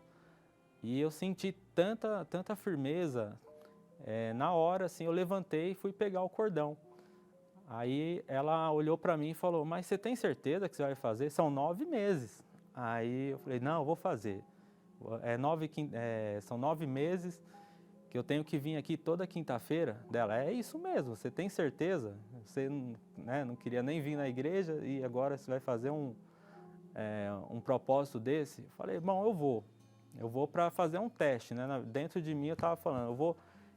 E eu senti tanta firmeza, na hora, assim, eu levantei e fui pegar o cordão. Aí ela olhou para mim e falou, mas você tem certeza que você vai fazer? São 9 meses. Aí eu falei, não, eu vou fazer. São 9 meses que eu tenho que vir aqui toda quinta-feira. Dela, é isso mesmo, você tem certeza? Você não queria nem vir na igreja e agora você vai fazer um propósito desse? Eu falei, bom, eu vou para fazer um teste, né? Dentro de mim eu estava falando,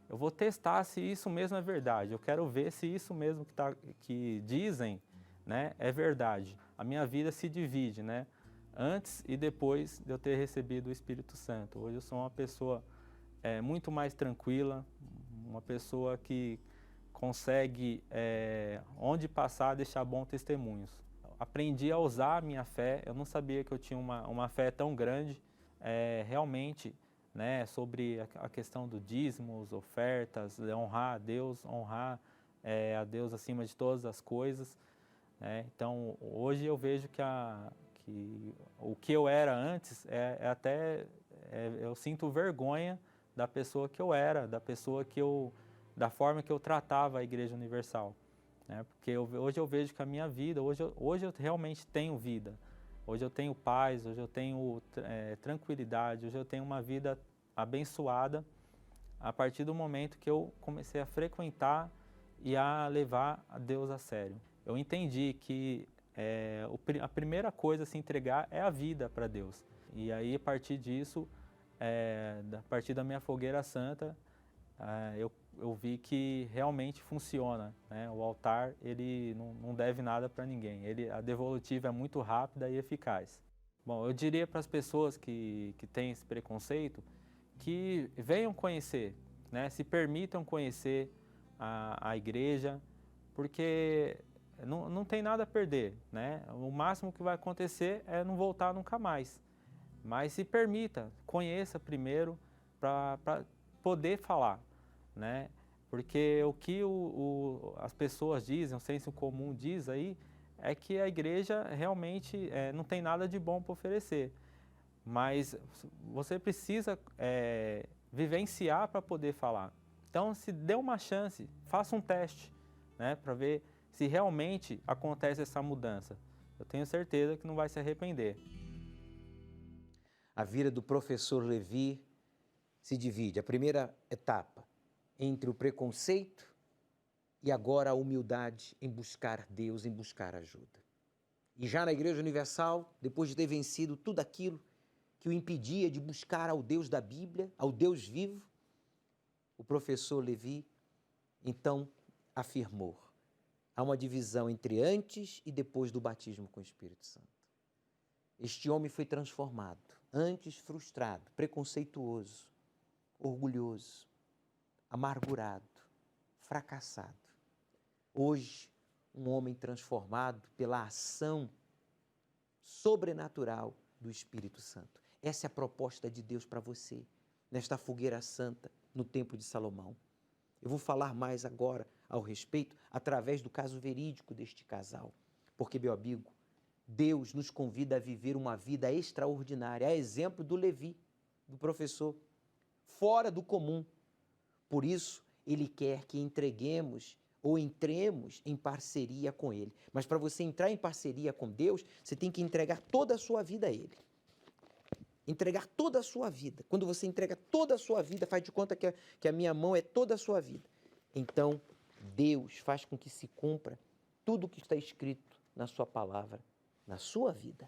eu vou testar se isso mesmo é verdade, eu quero ver se isso mesmo que dizem, né, é verdade. A minha vida se divide, né, antes e depois de eu ter recebido o Espírito Santo. Hoje eu sou uma pessoa muito mais tranquila, uma pessoa que consegue, onde passar, deixar bons testemunhos. Aprendi a usar a minha fé, eu não sabia que eu tinha uma fé tão grande, realmente, né, sobre a questão do dízimos, ofertas, honrar a Deus, honrar a Deus acima de todas as coisas. Então, hoje eu vejo que o que eu era antes, eu sinto vergonha da pessoa que eu era, da forma que eu tratava a Igreja Universal. Porque hoje eu vejo que a minha vida, hoje eu realmente tenho vida. Hoje eu tenho paz, hoje eu tenho tranquilidade, hoje eu tenho uma vida abençoada a partir do momento que eu comecei a frequentar e a levar a Deus a sério. Eu entendi que a primeira coisa a se entregar é a vida para Deus. E aí, a partir disso, a partir da minha fogueira santa, eu vi que realmente funciona, né? O altar, ele não deve nada para ninguém. A devolutiva é muito rápida e eficaz. Bom, eu diria para as pessoas que têm esse preconceito que venham conhecer, né? Se permitam conhecer a igreja, porque não tem nada a perder, né? O máximo que vai acontecer é não voltar nunca mais. Mas se permita, conheça primeiro para poder falar, né? Porque o que as pessoas dizem, o senso comum diz aí, é que a igreja realmente não tem nada de bom para oferecer. Mas você precisa vivenciar para poder falar. Então, se dê uma chance, faça um teste, né, para ver se realmente acontece essa mudança. Eu tenho certeza que não vai se arrepender. A vida do professor Levi se divide. A primeira etapa entre o preconceito e agora a humildade em buscar Deus, em buscar ajuda. E já na Igreja Universal, depois de ter vencido tudo aquilo que o impedia de buscar ao Deus da Bíblia, ao Deus vivo, o professor Levi, então, afirmou: há uma divisão entre antes e depois do batismo com o Espírito Santo. Este homem foi transformado, antes frustrado, preconceituoso, orgulhoso, amargurado, fracassado. Hoje, um homem transformado pela ação sobrenatural do Espírito Santo. Essa é a proposta de Deus para você, nesta fogueira santa, no Templo de Salomão. Eu vou falar mais agora ao respeito, através do caso verídico deste casal. Porque, meu amigo, Deus nos convida a viver uma vida extraordinária, a exemplo do Levi, do professor, fora do comum. Por isso, Ele quer que entreguemos ou entremos em parceria com Ele. Mas para você entrar em parceria com Deus, você tem que entregar toda a sua vida a Ele. Entregar toda a sua vida. Quando você entrega toda a sua vida, faz de conta que a minha mão é toda a sua vida. Então, Deus faz com que se cumpra tudo o que está escrito na sua palavra, na sua vida.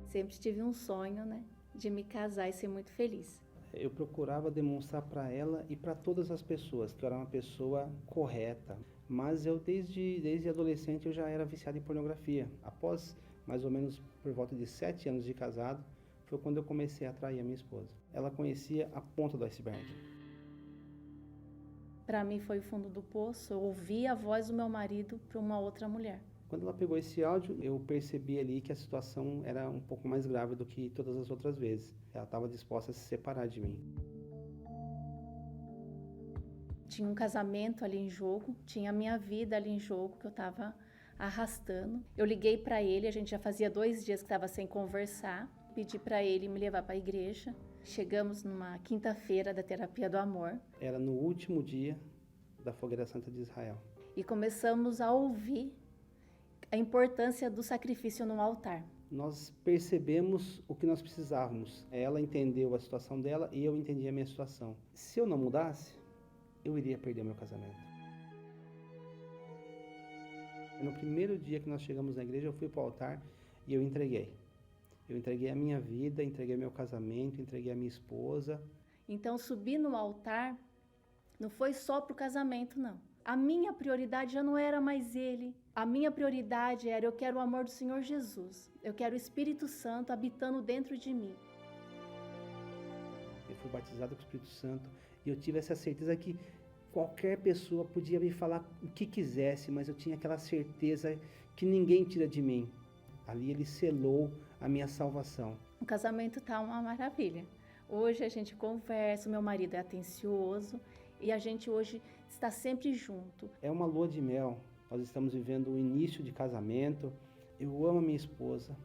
Sempre tive um sonho, né, de me casar e ser muito feliz. Eu procurava demonstrar para ela e para todas as pessoas que eu era uma pessoa correta. Mas eu, desde adolescente, eu já era viciado em pornografia. Após mais ou menos por volta de 7 anos de casado, foi quando eu comecei a atrair a minha esposa. Ela conhecia a ponta do iceberg. Para mim foi o fundo do poço. Eu ouvi a voz do meu marido para uma outra mulher. Quando ela pegou esse áudio, eu percebi ali que a situação era um pouco mais grave do que todas as outras vezes. Ela estava disposta a se separar de mim. Tinha um casamento ali em jogo, tinha a minha vida ali em jogo que eu estava arrastando. Eu liguei para ele, a gente já fazia 2 dias que estava sem conversar. Pedi para ele me levar para a igreja. Chegamos numa quinta-feira da terapia do amor. Era no último dia da Fogueira Santa de Israel. E começamos a ouvir a importância do sacrifício no altar. Nós percebemos o que nós precisávamos. Ela entendeu a situação dela e eu entendi a minha situação. Se eu não mudasse, eu iria perder meu casamento. No primeiro dia que nós chegamos na igreja, eu fui para o altar e eu entreguei. Eu entreguei a minha vida, entreguei meu casamento, entreguei a minha esposa. Então, subir no altar não foi só para o casamento, não. A minha prioridade já não era mais ele. A minha prioridade era: eu quero o amor do Senhor Jesus. Eu quero o Espírito Santo habitando dentro de mim. Eu fui batizado com o Espírito Santo e eu tive essa certeza que qualquer pessoa podia me falar o que quisesse, mas eu tinha aquela certeza que ninguém tira de mim. Ali ele selou a minha salvação. O casamento tá uma maravilha. Hoje a gente conversa, o meu marido é atencioso e a gente hoje está sempre junto. É uma lua de mel. Nós estamos vivendo o início de casamento. Eu amo a minha esposa,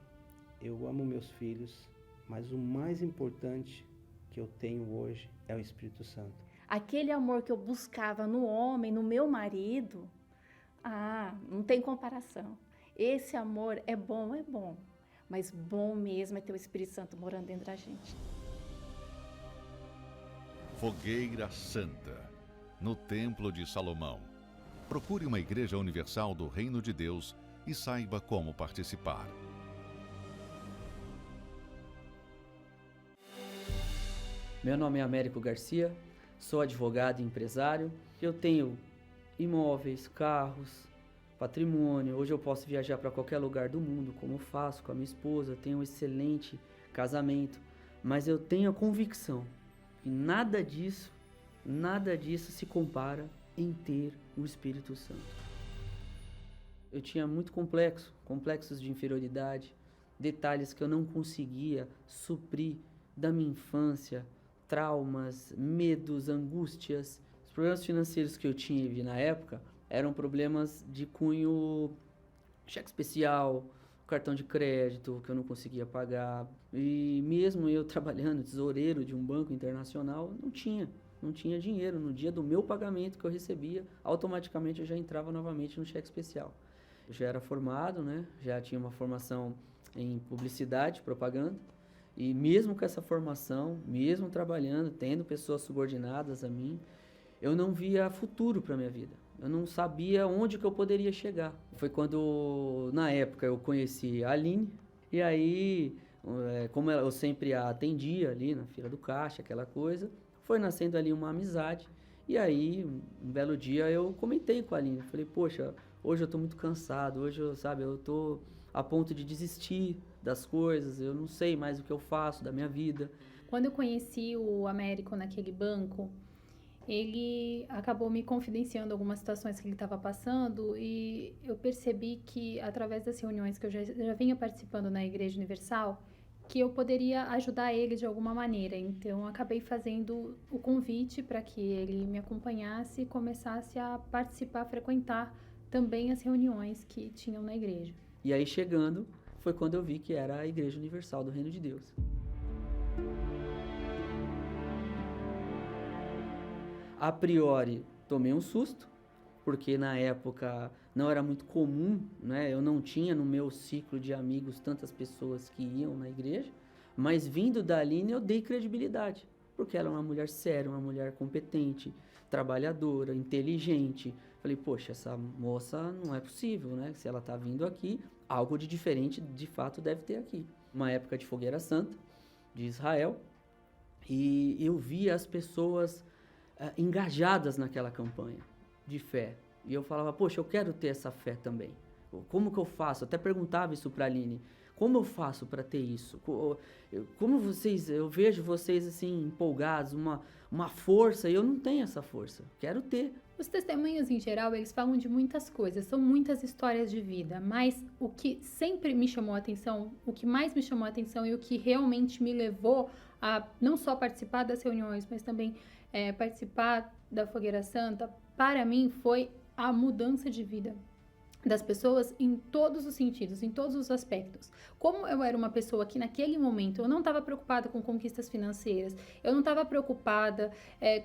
eu amo meus filhos, mas o mais importante que eu tenho hoje é o Espírito Santo. Aquele amor que eu buscava no homem, no meu marido, não tem comparação. Esse amor é bom, mas bom mesmo é ter o Espírito Santo morando dentro da gente. Fogueira Santa, no Templo de Salomão. Procure uma Igreja Universal do Reino de Deus e saiba como participar. Meu nome é Américo Garcia, sou advogado e empresário. Eu tenho imóveis, carros, patrimônio. Hoje eu posso viajar para qualquer lugar do mundo, como eu faço com a minha esposa. Tenho um excelente casamento, mas eu tenho a convicção que nada disso se compara em ter o Espírito Santo. Eu tinha muito complexos de inferioridade, detalhes que eu não conseguia suprir da minha infância, traumas, medos, angústias. Os problemas financeiros que eu tive na época eram problemas de cunho cheque especial, cartão de crédito que eu não conseguia pagar. E mesmo eu trabalhando tesoureiro de um banco internacional, não tinha dinheiro. No dia do meu pagamento que eu recebia, automaticamente eu já entrava novamente no cheque especial. Eu já era formado, né? Já tinha uma formação em publicidade, propaganda. E mesmo com essa formação, mesmo trabalhando, tendo pessoas subordinadas a mim, eu não via futuro para a minha vida. Eu não sabia onde que eu poderia chegar. Foi quando, na época, eu conheci a Aline. E aí, como eu sempre a atendia ali na fila do caixa, aquela coisa, foi nascendo ali uma amizade. E aí, um belo dia, eu comentei com a Aline. Falei, poxa, hoje eu estou muito cansado. Hoje, eu estou a ponto de desistir das coisas. Eu não sei mais o que eu faço da minha vida. Quando eu conheci o Américo naquele banco, ele acabou me confidenciando algumas situações que ele estava passando e eu percebi que, através das reuniões que eu já vinha participando na Igreja Universal, que eu poderia ajudar ele de alguma maneira. Então, acabei fazendo o convite para que ele me acompanhasse e começasse a participar, frequentar também as reuniões que tinham na igreja. E aí, chegando, foi quando eu vi que era a Igreja Universal do Reino de Deus. A priori, tomei um susto, porque na época não era muito comum, né? Eu não tinha no meu ciclo de amigos tantas pessoas que iam na igreja, mas vindo da Aline eu dei credibilidade, porque ela é uma mulher séria, uma mulher competente, trabalhadora, inteligente. Falei, poxa, essa moça não é possível, né? Se ela está vindo aqui, algo de diferente de fato deve ter aqui. Uma época de Fogueira Santa, de Israel, e eu via as pessoas engajadas naquela campanha de fé. E eu falava, poxa, eu quero ter essa fé também. Como que eu faço? Eu até perguntava isso para a Aline. Como eu faço para ter isso? Como vocês, eu vejo vocês assim empolgados, uma força, e eu não tenho essa força. Quero ter. Os testemunhos em geral, eles falam de muitas coisas, são muitas histórias de vida, mas o que sempre me chamou a atenção, o que mais me chamou a atenção e o que realmente me levou a não só participar das reuniões, mas também participar da Fogueira Santa, para mim foi a mudança de vida das pessoas em todos os sentidos, em todos os aspectos. Como eu era uma pessoa que naquele momento eu não estava preocupada com conquistas financeiras, eu não estava preocupada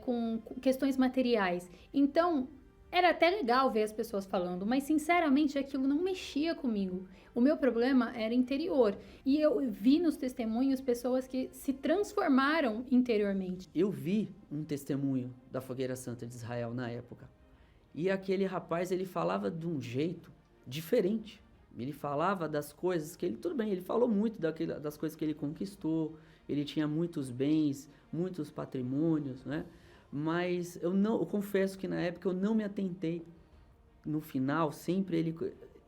com questões materiais, então era até legal ver as pessoas falando, mas sinceramente aquilo não mexia comigo. O meu problema era interior e eu vi nos testemunhos pessoas que se transformaram interiormente. Eu vi um testemunho da Fogueira Santa de Israel na época. E aquele rapaz, ele falava de um jeito diferente. Ele falava das coisas que ele... Tudo bem, ele falou muito das coisas que ele conquistou. Ele tinha muitos bens, muitos patrimônios, né? Mas eu confesso que na época eu não me atentei. No final, sempre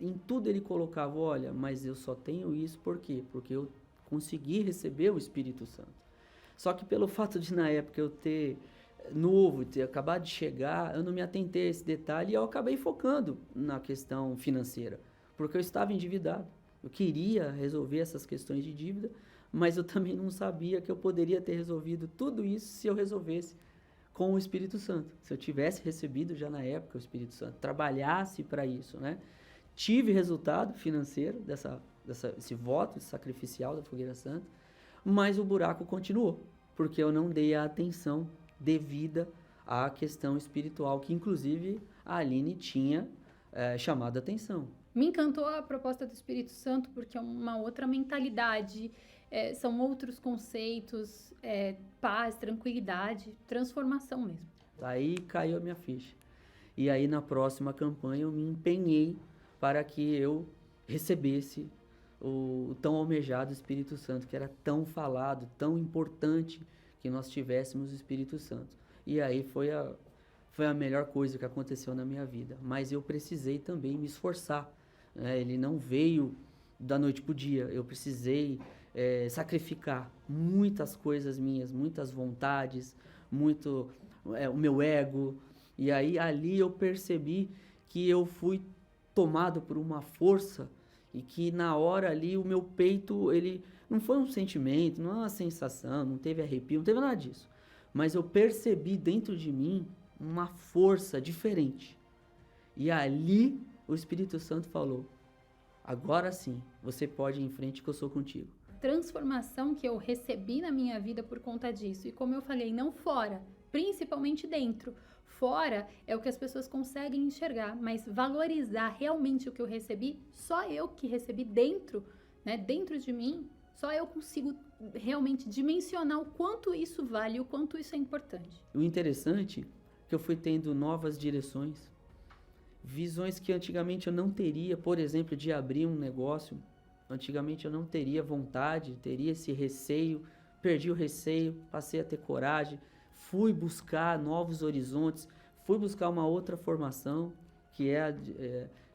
em tudo ele colocava, olha, mas eu só tenho isso por quê? Porque eu consegui receber o Espírito Santo. Só que pelo fato de na época eu ter novo, ter acabado de chegar, eu não me atentei a esse detalhe e eu acabei focando na questão financeira, porque eu estava endividado. Eu queria resolver essas questões de dívida, mas eu também não sabia que eu poderia ter resolvido tudo isso se eu resolvesse com o Espírito Santo. Se eu tivesse recebido já na época o Espírito Santo, trabalhasse para isso, né? Tive resultado financeiro desse voto sacrificial da Fogueira Santa, mas o buraco continuou, porque eu não dei a atenção devida à questão espiritual, que inclusive a Aline tinha chamado a atenção. Me encantou a proposta do Espírito Santo porque é uma outra mentalidade, são outros conceitos, paz, tranquilidade, transformação mesmo. Aí caiu a minha ficha. E aí na próxima campanha eu me empenhei para que eu recebesse o tão almejado Espírito Santo, que era tão falado, tão importante que nós tivéssemos o Espírito Santo. E aí foi a melhor coisa que aconteceu na minha vida. Mas eu precisei também me esforçar. Ele não veio da noite para o dia. Eu precisei sacrificar muitas coisas minhas, muitas vontades, o meu ego. E aí ali eu percebi que eu fui tomado por uma força e que na hora ali o meu peito, ele não foi um sentimento, não é uma sensação, não teve arrepio, não teve nada disso. Mas eu percebi dentro de mim uma força diferente. E ali o Espírito Santo falou, agora sim, você pode ir em frente que eu sou contigo. Transformação que eu recebi na minha vida por conta disso. E como eu falei, não fora, principalmente dentro. Fora é o que as pessoas conseguem enxergar, mas valorizar realmente o que eu recebi, só eu que recebi dentro, né, dentro de mim, só eu consigo realmente dimensionar o quanto isso vale, o quanto isso é importante. O interessante é que eu fui tendo novas direções, visões que antigamente eu não teria, por exemplo, de abrir um negócio. Antigamente eu não teria vontade, teria esse receio, perdi o receio, passei a ter coragem, fui buscar novos horizontes, fui buscar uma outra formação, que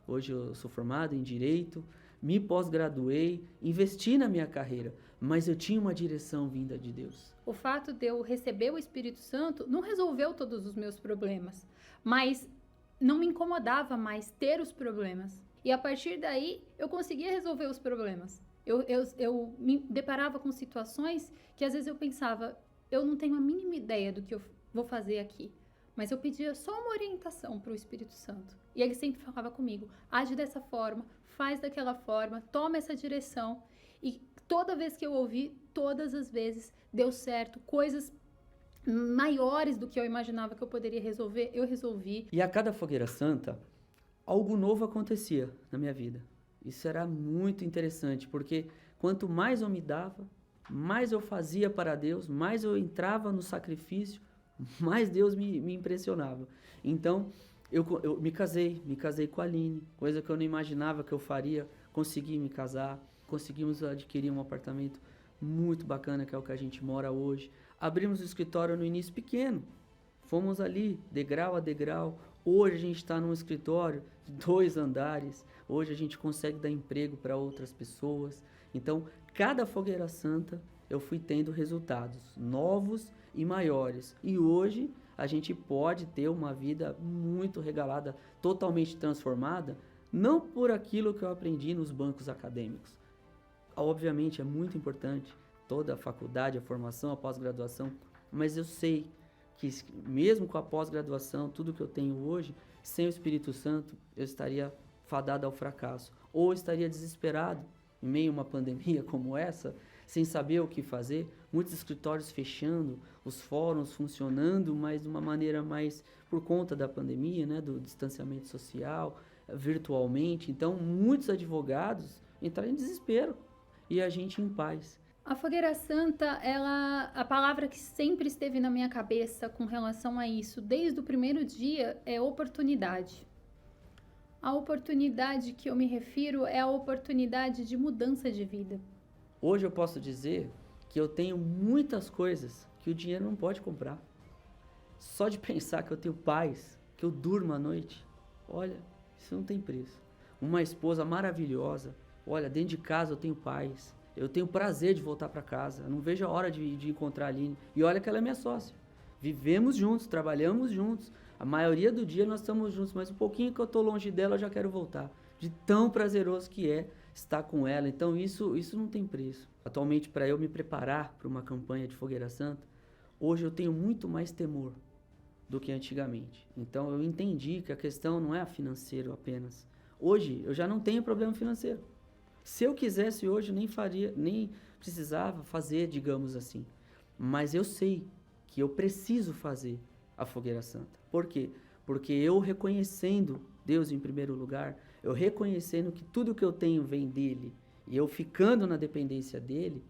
hoje eu sou formado em Direito, me pós-graduei, investi na minha carreira, mas eu tinha uma direção vinda de Deus. O fato de eu receber o Espírito Santo não resolveu todos os meus problemas, mas não me incomodava mais ter os problemas. E a partir daí, eu conseguia resolver os problemas. Eu me deparava com situações que às vezes eu pensava, eu não tenho a mínima ideia do que eu vou fazer aqui. Mas eu pedia só uma orientação para o Espírito Santo. E ele sempre falava comigo, age dessa forma, faz daquela forma, toma essa direção. E toda vez que eu ouvi, todas as vezes deu certo. Coisas maiores do que eu imaginava que eu poderia resolver, eu resolvi. E a cada Fogueira Santa, algo novo acontecia na minha vida. Isso era muito interessante, porque quanto mais eu me dava, mais eu fazia para Deus, mais eu entrava no sacrifício, mais Deus me impressionava. Então, eu me casei com a Aline, coisa que eu não imaginava que eu faria, consegui me casar, conseguimos adquirir um apartamento muito bacana, que é o que a gente mora hoje. Abrimos o escritório no início pequeno, fomos ali, degrau a degrau. Hoje a gente está num escritório de 2 andares, hoje a gente consegue dar emprego para outras pessoas. Então, cada Fogueira Santa eu fui tendo resultados novos e maiores. E hoje a gente pode ter uma vida muito regalada, totalmente transformada, não por aquilo que eu aprendi nos bancos acadêmicos. Obviamente é muito importante toda a faculdade, a formação, a pós-graduação, mas eu sei que mesmo com a pós-graduação, tudo que eu tenho hoje, sem o Espírito Santo, eu estaria fadado ao fracasso. Ou estaria desesperado, em meio a uma pandemia como essa, sem saber o que fazer, muitos escritórios fechando, os fóruns funcionando, mas de uma maneira mais por conta da pandemia, né, do distanciamento social, virtualmente. Então, muitos advogados entraram em desespero e a gente em paz. A Fogueira Santa, a palavra que sempre esteve na minha cabeça com relação a isso, desde o primeiro dia, é oportunidade. A oportunidade que eu me refiro é a oportunidade de mudança de vida. Hoje eu posso dizer que eu tenho muitas coisas que o dinheiro não pode comprar. Só de pensar que eu tenho paz, que eu durmo à noite, olha, isso não tem preço. Uma esposa maravilhosa, olha, dentro de casa eu tenho paz. Eu tenho prazer de voltar para casa. Eu não vejo a hora de encontrar a Aline. E olha que ela é minha sócia. Vivemos juntos, trabalhamos juntos. A maioria do dia nós estamos juntos, mas um pouquinho que eu estou longe dela, eu já quero voltar. De tão prazeroso que é estar com ela. Então isso não tem preço. Atualmente, para eu me preparar para uma campanha de Fogueira Santa, hoje eu tenho muito mais temor do que antigamente. Então eu entendi que a questão não é financeiro apenas. Hoje eu já não tenho problema financeiro. Se eu quisesse hoje, nem precisava fazer, digamos assim. Mas eu sei que eu preciso fazer a Fogueira Santa. Por quê? Porque eu reconhecendo Deus em primeiro lugar, eu reconhecendo que tudo que eu tenho vem dele, e eu ficando na dependência dele,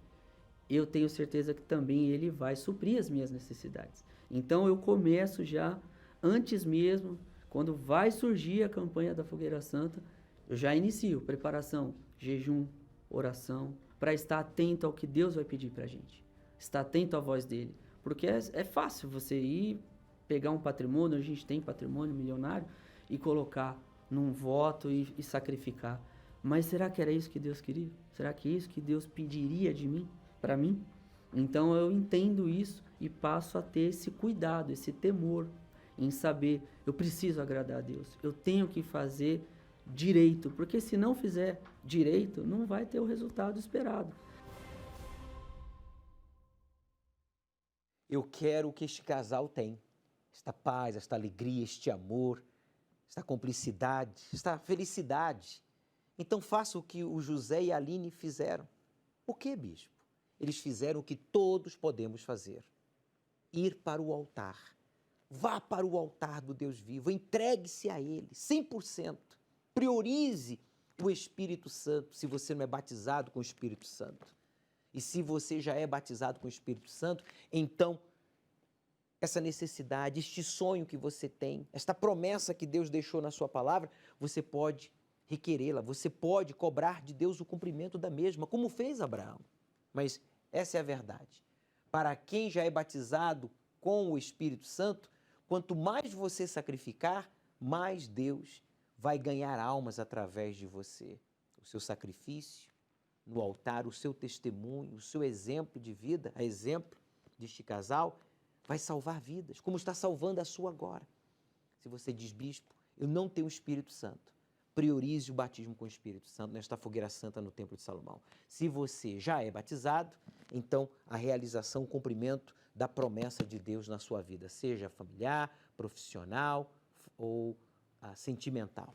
eu tenho certeza que também ele vai suprir as minhas necessidades. Então eu começo já, antes mesmo, quando vai surgir a campanha da Fogueira Santa, eu já inicio preparação, jejum, oração, para estar atento ao que Deus vai pedir para a gente. Estar atento à voz dele. Porque é fácil você ir, pegar um patrimônio, a gente tem patrimônio milionário, e colocar num voto e sacrificar. Mas será que era isso que Deus queria? Será que é isso que Deus pediria de mim, para mim? Então eu entendo isso e passo a ter esse cuidado, esse temor em saber, eu preciso agradar a Deus. Eu tenho que fazer direito, porque se não fizer direito, não vai ter o resultado esperado. Eu quero o que este casal tem. Esta paz, esta alegria, este amor, esta cumplicidade, esta felicidade. Então faça o que o José e a Aline fizeram. O que, bispo? Eles fizeram o que todos podemos fazer. Ir para o altar. Vá para o altar do Deus vivo, entregue-se a Ele, 100%. Priorize o Espírito Santo, se você não é batizado com o Espírito Santo. E se você já é batizado com o Espírito Santo, então essa necessidade, este sonho que você tem, esta promessa que Deus deixou na sua palavra, você pode requerê-la, você pode cobrar de Deus o cumprimento da mesma, como fez Abraão. Mas essa é a verdade. Para quem já é batizado com o Espírito Santo, quanto mais você sacrificar, mais Deus vai ganhar almas através de você. O seu sacrifício no altar, o seu testemunho, o seu exemplo de vida, a exemplo deste casal, vai salvar vidas, como está salvando a sua agora. Se você diz, bispo, eu não tenho o Espírito Santo, priorize o batismo com o Espírito Santo nesta Fogueira Santa no Templo de Salomão. Se você já é batizado, então a realização, o cumprimento da promessa de Deus na sua vida, seja familiar, profissional ou sentimental.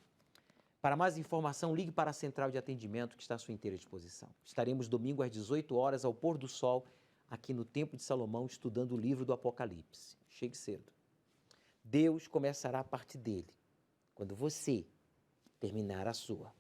Para mais informação, ligue para a central de atendimento que está à sua inteira disposição. Estaremos domingo às 18 horas ao pôr do sol, aqui no Templo de Salomão, estudando o livro do Apocalipse. Chegue cedo. Deus começará a partir dele, quando você terminar a sua.